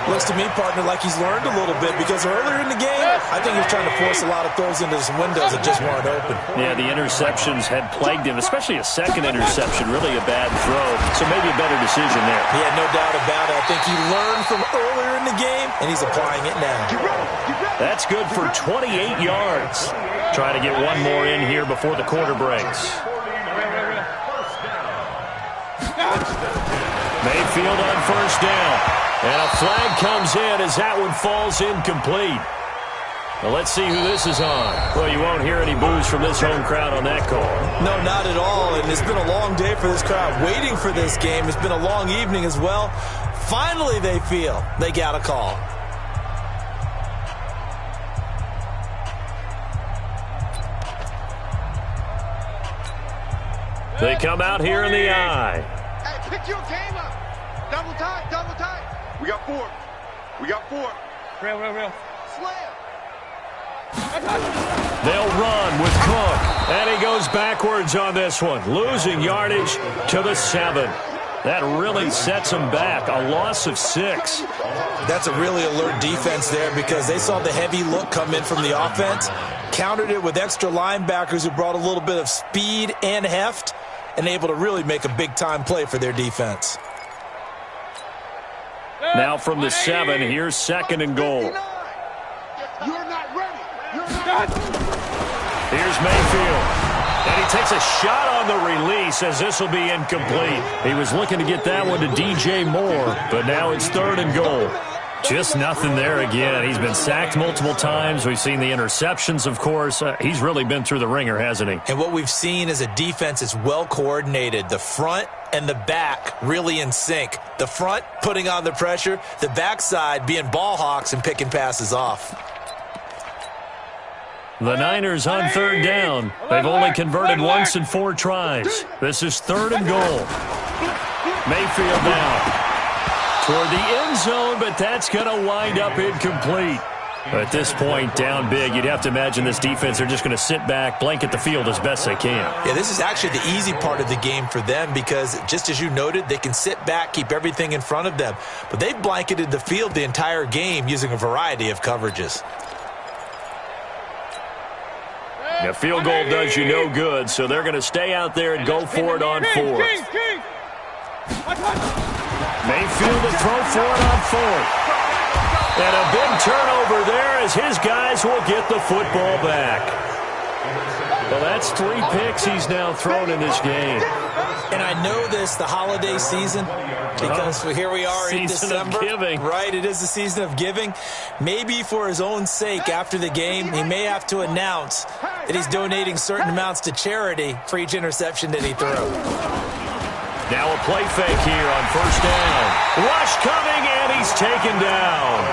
Speaker 4: Looks to me, partner, like he's learned a little bit, because earlier in the game, I think he was trying to force a lot of throws into some windows that just weren't open.
Speaker 3: Yeah, the interceptions had plagued him, especially a second interception, really a bad throw. So maybe a better decision there.
Speaker 4: Yeah, no doubt about it. I think he learned from earlier in the game, and he's applying it now.
Speaker 3: That's good for 28 yards. Try to get one more in here before the quarter breaks. Mayfield on first down. And a flag comes in as that one falls incomplete. Well, let's see who this is on. Well, you won't hear any boos from this home crowd on that call.
Speaker 4: No, not at all. And it's been a long day for this crowd waiting for this game. It's been a long evening as well. Finally, they feel they got a call.
Speaker 3: They come out here in the eye.
Speaker 7: Hey, pick your game up. Double tight, double tight.
Speaker 5: We got 4. We got 4.
Speaker 7: Real. Slam.
Speaker 3: They'll run with Cook. And he goes backwards on this one, losing yardage to the 7. That really sets them back. A loss of 6.
Speaker 4: That's a really alert defense there, because they saw the heavy look come in from the offense, countered it with extra linebackers who brought a little bit of speed and heft, and able to really make a big-time play for their defense.
Speaker 3: Now from the 7, here's 2nd and goal.
Speaker 7: You're not ready. You're not ready.
Speaker 3: Here's Mayfield. And he takes a shot on the release as this will be incomplete. He was looking to get that one to DJ Moore, but now it's 3rd and goal. Just nothing there again. He's been sacked multiple times. We've seen the interceptions, of course. He's really been through the ringer, hasn't he?
Speaker 4: And what we've seen is a defense that's well coordinated. The front and the back really in sync. The front putting on the pressure, the backside being ball hawks and picking passes off.
Speaker 3: The Niners on 3rd down. They've only converted once in 4 tries. This is 3rd and goal. Mayfield now toward the end zone, but that's going to wind up incomplete. At this point, down big, you'd have to imagine this defense, they're just going to sit back, blanket the field as best they can.
Speaker 4: Yeah, this is actually the easy part of the game for them, because just as you noted, they can sit back, keep everything in front of them. But they've blanketed the field the entire game using a variety of coverages.
Speaker 3: A field goal does you no good, so they're going to stay out there and go for it on 4th. Mayfield to throw for it on 4th. And a big turnover there as his guys will get the football back. Well, that's 3 picks he's now thrown in this game.
Speaker 4: And I know this, the holiday season, because here we are in December.
Speaker 3: Season of giving.
Speaker 4: Right, it is the season of giving. Maybe for his own sake after the game, he may have to announce that he's donating certain amounts to charity for each interception that he threw.
Speaker 3: Now a play fake here on 1st down. Rush coming, and he's taken down.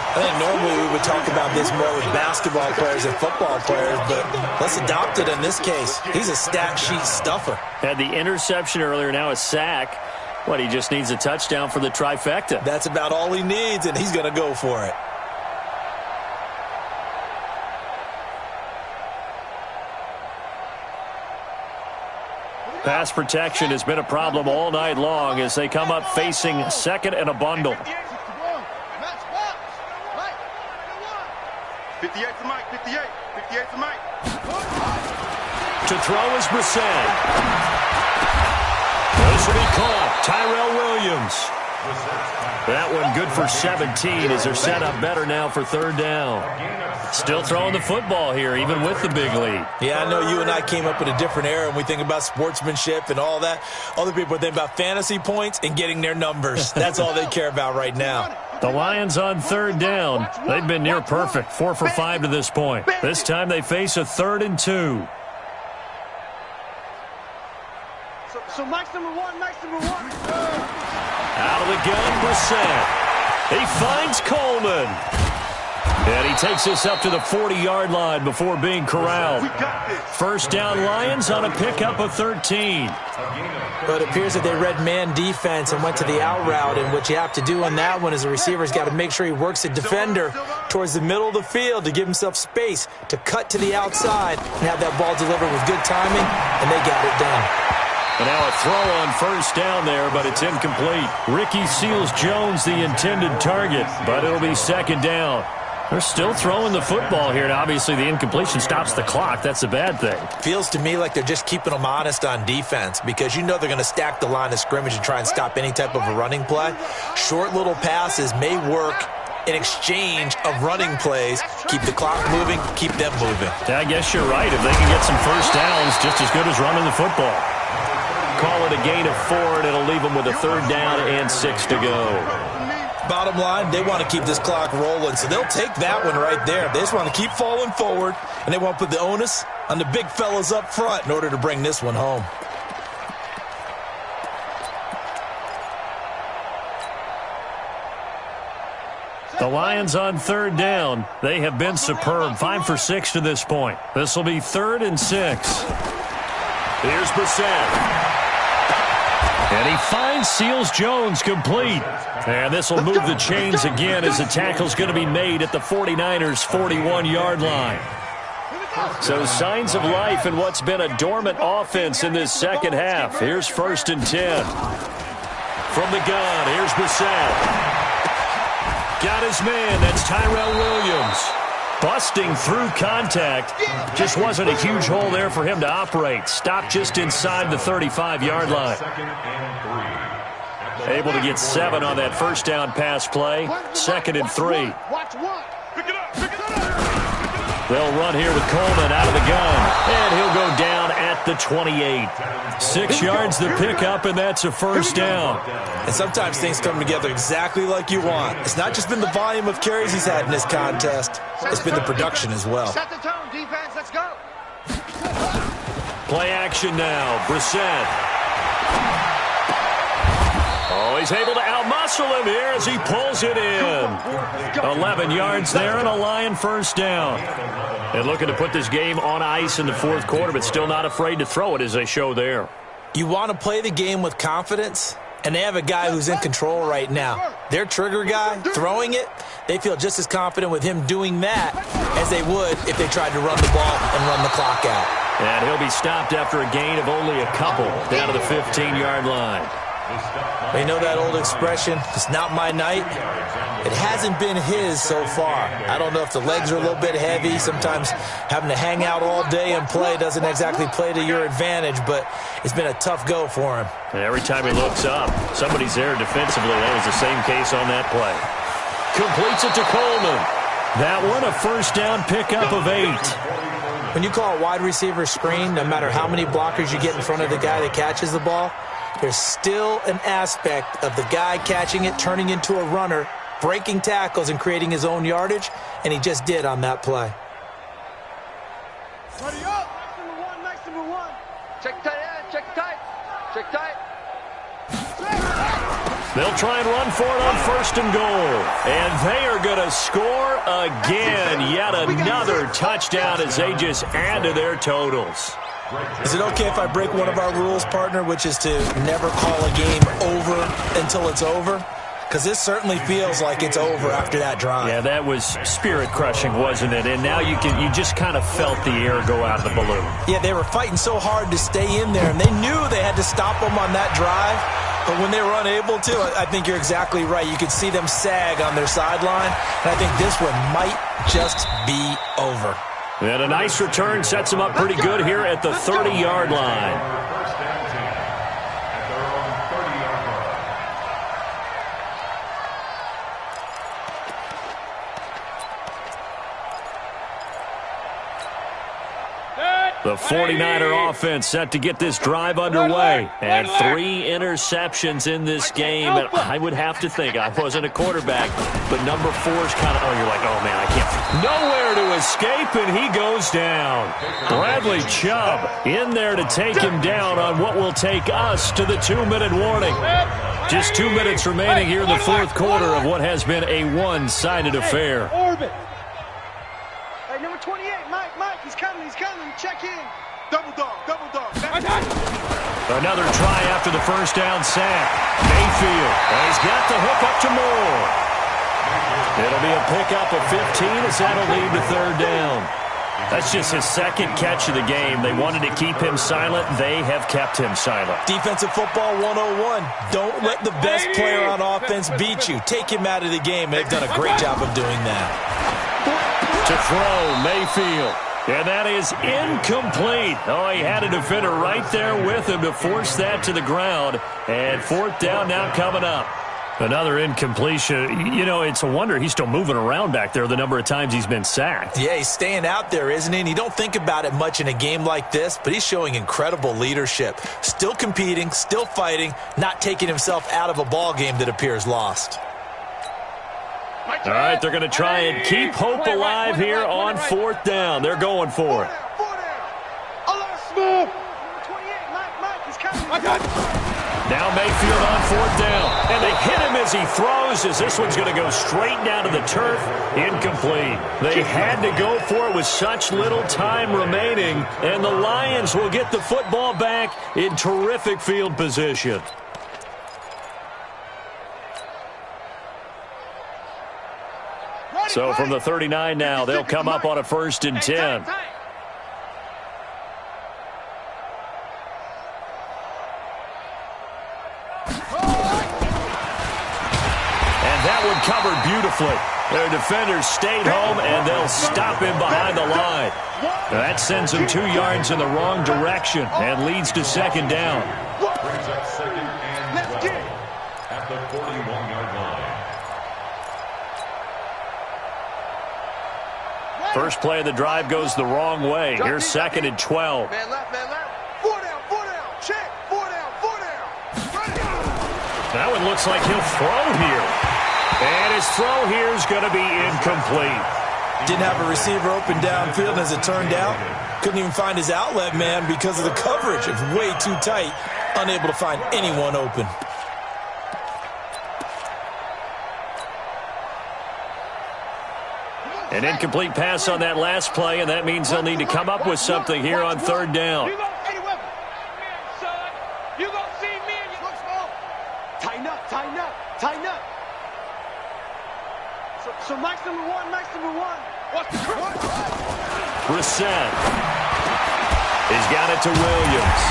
Speaker 4: I think normally we would talk about this more with basketball players and football players, but let's adopt it in this case. He's a stat sheet stuffer.
Speaker 3: Had the interception earlier, now a sack. What, he just needs a touchdown for the trifecta.
Speaker 4: That's about all he needs, and he's going to go for it.
Speaker 3: Pass protection has been a problem all night long as they come up facing 2nd and a bundle.
Speaker 5: 58 to Mike, 58. 58 to Mike.
Speaker 3: To throw is Brissett. This will be caught. Tyrell Williams. That one good for 17 as they're set up better now for 3rd down. Still throwing the football here, even with the big lead.
Speaker 4: Yeah, I know you and I came up in a different era, and we think about sportsmanship and all that. Other people think about fantasy points and getting their numbers. That's all they care about right now.
Speaker 3: The Lions on 3rd down. They've been near perfect, 4 for 5 to this point. This time they face a 3rd and 2.
Speaker 7: So Mike's number 1, Mike's number 1.
Speaker 3: Out of the gun, Brissett. He finds Coleman. And he takes this up to the 40-yard line before being corralled. First down Lions on a pickup of 13.
Speaker 4: But it appears that they read man defense and went to the out route, and what you have to do on that one is the receiver's got to make sure he works the defender towards the middle of the field to give himself space to cut to the outside and have that ball delivered with good timing, and they got it done.
Speaker 3: And now a throw on first down there, but it's incomplete. Ricky Seals-Jones the intended target, but it'll be second down. They're still throwing the football here, and obviously the incompletion stops the clock. That's a bad thing.
Speaker 4: Feels to me like they're just keeping them honest on defense because you know they're going to stack the line of scrimmage and try and stop any type of a running play. Short little passes may work in exchange of running plays. Keep the clock moving, keep them moving.
Speaker 3: I guess you're right. If they can get some first downs, just as good as running the football. Call it a gain of 4, and it'll leave them with a third down and 6 to go.
Speaker 4: Bottom line, they want to keep this clock rolling, so they'll take that one right there. They just want to keep falling forward, and they want to put the onus on the big fellas up front in order to bring this one home.
Speaker 3: The Lions on third down. They have been superb. 5 for 6 to this point. This will be 3rd and 6. Here's Brissett. And he finds Seals-Jones complete. And this will move the chains again as the tackle's going to be made at the 49ers' 41-yard line. So signs of life in what's been a dormant offense in this second half. Here's 1st and 10. From the gun, here's Brissett. Got his man, that's Tyrell Williams. Busting through contact. Just wasn't a huge hole there for him to operate. Stopped just inside the 35-yard line. Able to get 7 on that first down pass play. 2nd and 3. They'll run here with Coleman out of the gun. And he'll go down at the 28. 6 yards the pickup, and that's a first down.
Speaker 4: And sometimes things come together exactly like you want. It's not just been the volume of carries he's had in this contest. It's been the production as well.
Speaker 7: Set the tone, defense. Let's go.
Speaker 3: Play action now. Brissett. Oh, he's able to outmuscle him here as he pulls it in. 11 yards there and a Lion first down. And looking to put this game on ice in the 4th quarter, but still not afraid to throw it as they show there.
Speaker 4: You want to play the game with confidence, and they have a guy who's in control right now. Their trigger guy, throwing it, they feel just as confident with him doing that as they would if they tried to run the ball and run the clock out.
Speaker 3: And he'll be stopped after a gain of only a couple down to the 15-yard line.
Speaker 4: You know that old expression, it's not my night? It hasn't been his so far. I don't know if the legs are a little bit heavy. Sometimes having to hang out all day and play doesn't exactly play to your advantage, but it's been a tough go for him.
Speaker 3: And every time he looks up, somebody's there defensively. That was the same case on that play. Completes it to Coleman. That one a first down pickup of 8.
Speaker 4: When you call a wide receiver screen, no matter how many blockers you get in front of the guy that catches the ball, there's still an aspect of the guy catching it, turning into a runner, breaking tackles and creating his own yardage, and he just did on that play.
Speaker 7: Ready up. Nice number one. Check tight end. Check tight. Check tight.
Speaker 3: They'll try and run for it on 1st and goal. And they are going to score again. Yet another touchdown as they just add to their totals.
Speaker 4: Is it okay if I break one of our rules, partner, which is to never call a game over until it's over? Because this certainly feels like it's over after that drive.
Speaker 3: Yeah, that was spirit-crushing, wasn't it? And now you just kind of felt the air go out of the balloon.
Speaker 4: Yeah, they were fighting so hard to stay in there, and they knew they had to stop them on that drive. But when they were unable to, I think you're exactly right. You could see them sag on their sideline, and I think this one might just be over.
Speaker 3: And a nice return sets them up pretty good here at the 30-yard line. The 49er offense set to get this drive underway. And 3 interceptions in this game. And I would have to think, I wasn't a quarterback, but number 4's kind of, you're like, oh, man, I can't. Nowhere to escape, and he goes down. Bradley Chubb in there to take him down on what will take us to the 2-minute warning. Just 2 minutes remaining here in the 4th quarter of what has been a one-sided affair.
Speaker 5: 28, Mike, he's coming, check in. Double dog.
Speaker 3: Another try after the first down sack. Mayfield, and he's got the hook up to Moore. It'll be a pickup of 15 as that'll lead to third down. That's just his second catch of the game. They wanted to keep him silent. They have kept him silent.
Speaker 4: Defensive football 101. Don't let the best player on offense beat you. Take him out of the game. They've done a great job of doing that.
Speaker 3: To throw, Mayfield. And that is incomplete. Oh, he had a defender right there with him to force that to the ground. And fourth down now coming up. Another incompletion. You know, it's a wonder he's still moving around back there the number of times he's been sacked.
Speaker 4: Yeah, he's staying out there, isn't he? And you don't think about it much in a game like this, but he's showing incredible leadership. Still competing, still fighting, not taking himself out of a ball game that appears lost.
Speaker 3: All right, they're going to try and keep hope alive here on fourth down. They're going for it. Now Mayfield on fourth down. And they hit him as he throws, as this one's going to go straight down to the turf. Incomplete. They had to go for it with such little time remaining. And the Lions will get the football back in terrific field position. So from the 39 now, they'll come up on a 1st and 10. And that one covered beautifully. Their defenders stayed home, and they'll stop him behind the line. That sends him 2 yards in the wrong direction and leads to second down.
Speaker 6: Brings up 2nd and 12 at the 41-yard line.
Speaker 3: First play of the drive goes the wrong way. Here's 2nd and 12.
Speaker 5: Man left. 4 down, check. 4 down.
Speaker 3: That one looks like he'll throw here. And his throw here is going to be incomplete.
Speaker 4: Didn't have a receiver open downfield, and as it turned out, couldn't even find his outlet man because of the coverage. It's way too tight, unable to find anyone open.
Speaker 3: An incomplete pass on that last play, and that means they'll need to come up with something here on third down.
Speaker 5: Tighten up. So Mike's number one. What's the cross?
Speaker 3: Brissett. He's got it to Williams.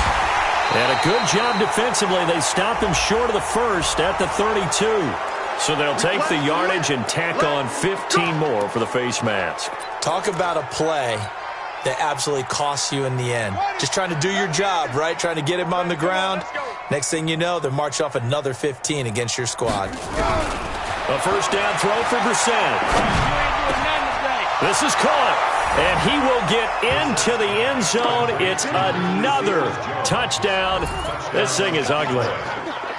Speaker 3: And a good job defensively. They stopped him short of the first at the 32. So they'll take the yardage and tack on 15 more for the face mask.
Speaker 4: Talk about a play that absolutely costs you in the end. Just trying to do your job, right? Trying to get him on the ground. Next thing you know, they're marching off another 15 against your squad.
Speaker 3: A first down throw for Brissett. This is caught. And he will get into the end zone. It's another touchdown. This thing is ugly.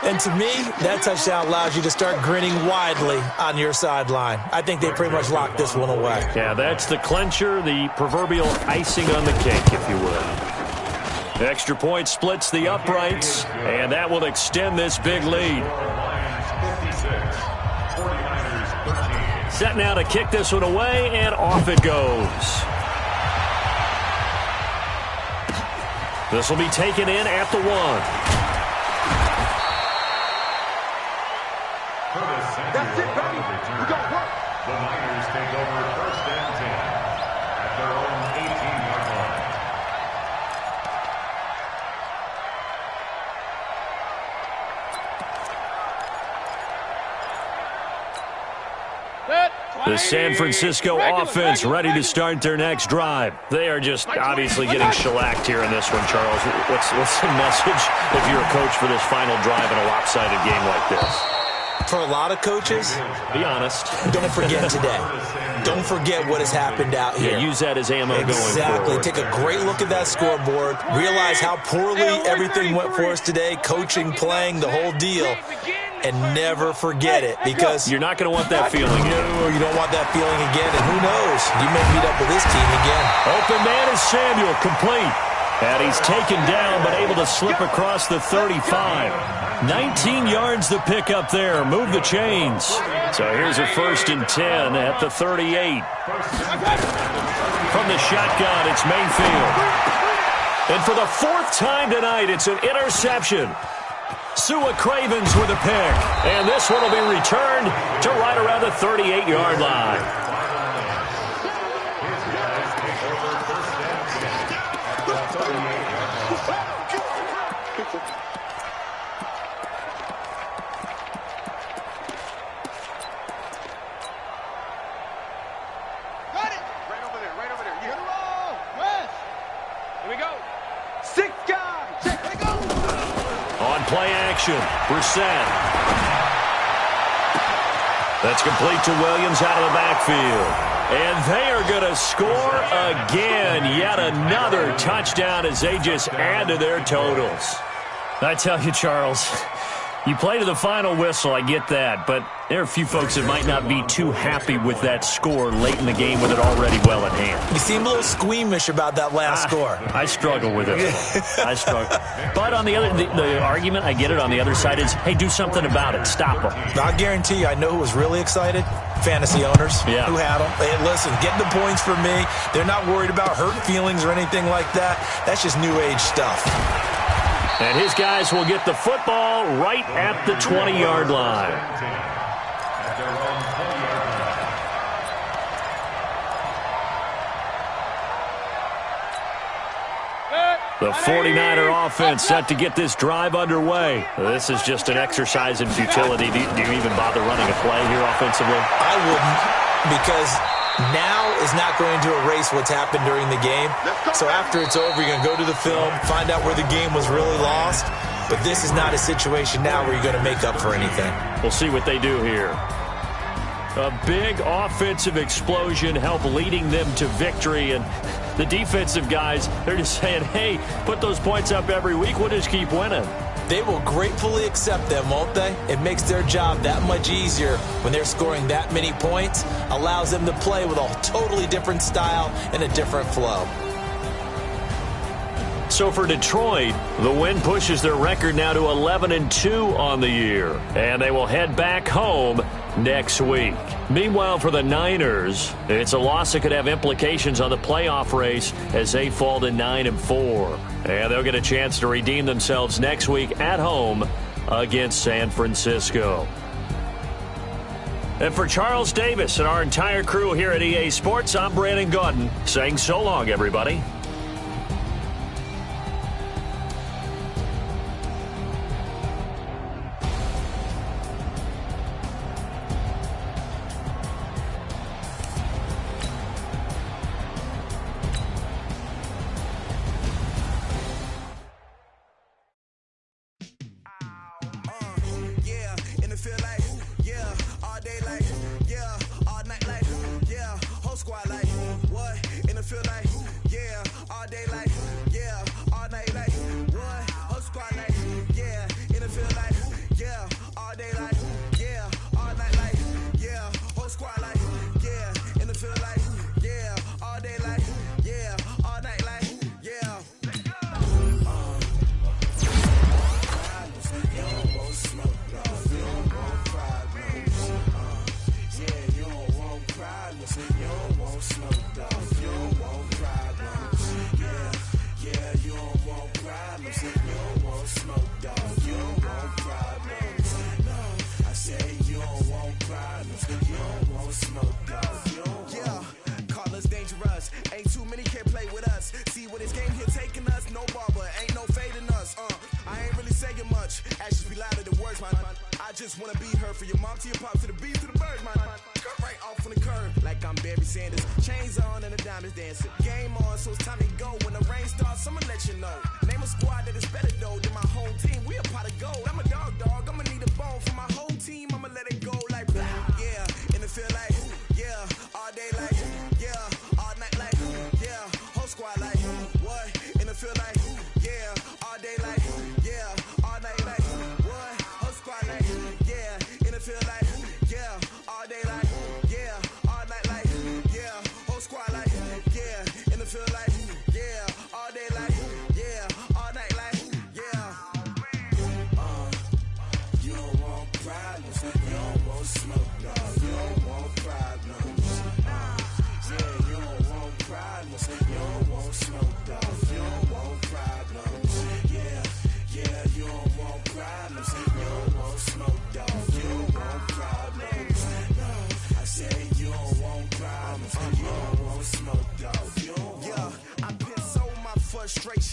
Speaker 4: And to me, that touchdown allows you to start grinning widely on your sideline. I think they pretty much locked this one away.
Speaker 3: Yeah, that's the clincher, the proverbial icing on the cake, if you would. Extra point splits the uprights, and that will extend this big lead. Set now to kick this one away, and off it goes. This will be taken in at the 1.
Speaker 5: That's it, baby. We got work.
Speaker 6: The Niners take over 1st and 10 at their own 18-yard line.
Speaker 3: The San Francisco offense ready to start their next drive. They are just obviously getting shellacked here in this one, Charles. What's the message if you're a coach for this final drive in a lopsided game like this?
Speaker 4: For a lot of coaches,
Speaker 3: be honest.
Speaker 4: Don't forget today. Don't forget what has happened out here.
Speaker 3: Yeah, use that as ammo going forward.
Speaker 4: Exactly. Take a great look at that scoreboard. Realize how poorly everything went for us today. Coaching, playing, the whole deal. And never forget it, because
Speaker 3: you're not going to want that feeling again.
Speaker 4: No, you don't want that feeling again. And who knows? You may meet up with this team again.
Speaker 3: Open man is Samuel, complete. And he's taken down, but able to slip across the 35. 19 yards to pick up there. Move the chains. So here's a 1st and 10 at the 38. From the shotgun, it's Mayfield. And for the 4th time tonight, it's an interception. Sua Cravens with a pick. And this one will be returned to right around the 38-yard line. Play action. Brissett. That's complete to Williams out of the backfield. And they are going to score again. Yet another touchdown as they just add to their totals.
Speaker 8: I tell you, Charles, you play to the final whistle, I get that. But there are a few folks that might not be too happy with that score late in the game with it already well in hand.
Speaker 4: You seem a little squeamish about that last score.
Speaker 8: I struggle with it. I struggle. But on the other, the argument, I get it, on the other side is, hey, do something about it. Stop them.
Speaker 4: I guarantee you, I know who was really excited. Fantasy owners who had them. Hey, listen, getting the points for me. They're not worried about hurt feelings or anything like that. That's just new age stuff.
Speaker 3: And his guys will get the football right at the 20-yard line. The 49er offense set to get this drive underway. This is just an exercise in futility. Do you even bother running a play here offensively?
Speaker 4: I wouldn't, because now is not going to erase what's happened during the game. So after it's over, you're going to go to the film, find out where the game was really lost. But this is not a situation now where you're going to make up for anything.
Speaker 3: We'll see what they do here. A big offensive explosion helped leading them to victory. And the defensive guys, they're just saying, hey, put those points up every week. We'll just keep winning.
Speaker 4: They will gratefully accept them, won't they? It makes their job that much easier when they're scoring that many points. Allows them to play with a totally different style and a different flow.
Speaker 3: So for Detroit, the win pushes their record now to 11-2 on the year. And they will head back home next week. Meanwhile, for the Niners, it's a loss that could have implications on the playoff race as they fall to 9-4. And they'll get a chance to redeem themselves next week at home against San Francisco. And for Charles Davis and our entire crew here at EA Sports, I'm Brandon Gaudin saying so long, everybody.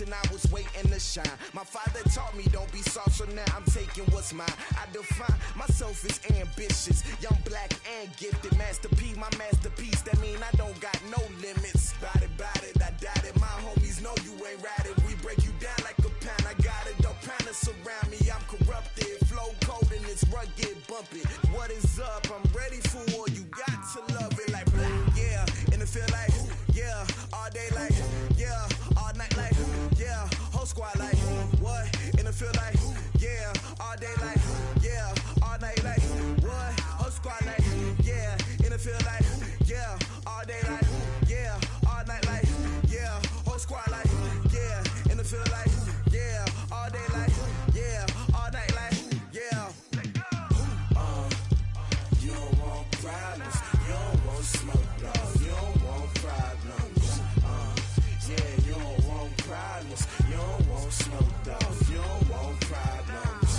Speaker 9: and I was waiting to shine. My father taught me don't be soft, so now I'm taking what's mine. I define myself as ambitious, young, black, and gifted. Master P, my masterpiece, that mean I don't got no limits. Bout it, I doubt it. My homies know you ain't ratted. We break you down like a pound. I got it, don't pound to surround me. I'm corrupted, flow cold and it's rugged, bumpy. What is up? I'm ready for war. You got to love it like black, yeah. And it feel like, yeah. All day like, yeah. All night like, yeah. Whole squad like, what? And it feel like, yeah. All day like, yeah. All night like, what? Whole squad like, yeah. And it feel like, yeah. All day like, yeah. All night like, yeah. Whole squad like, yeah. And it feel like, yeah. All day like, yeah. All night like, yeah. You don't want problems. You don't want smoke, dog. You don't want problems. Yeah, you don't want problems. You don't want smoke, dog. You don't want problems.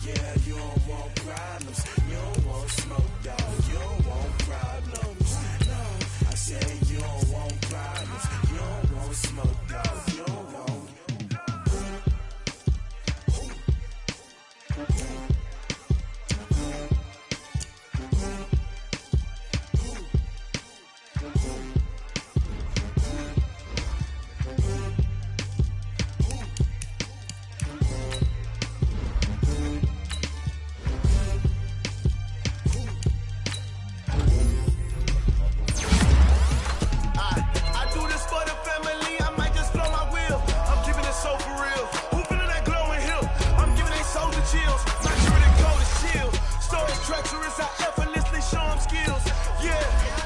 Speaker 9: Yeah, you don't want problems. You don't want smoke, dog. You don't want problems. No, I said you don't want problems. You don't want smoke, dog. You don't want. I do this for the family. I might just blow my wheel. I'm keeping it so for real. Who feeling that glowing hill? I'm giving they soldier chills. Not sure they cold as chill. Story treacherous. I effortlessly show them skills. Yeah.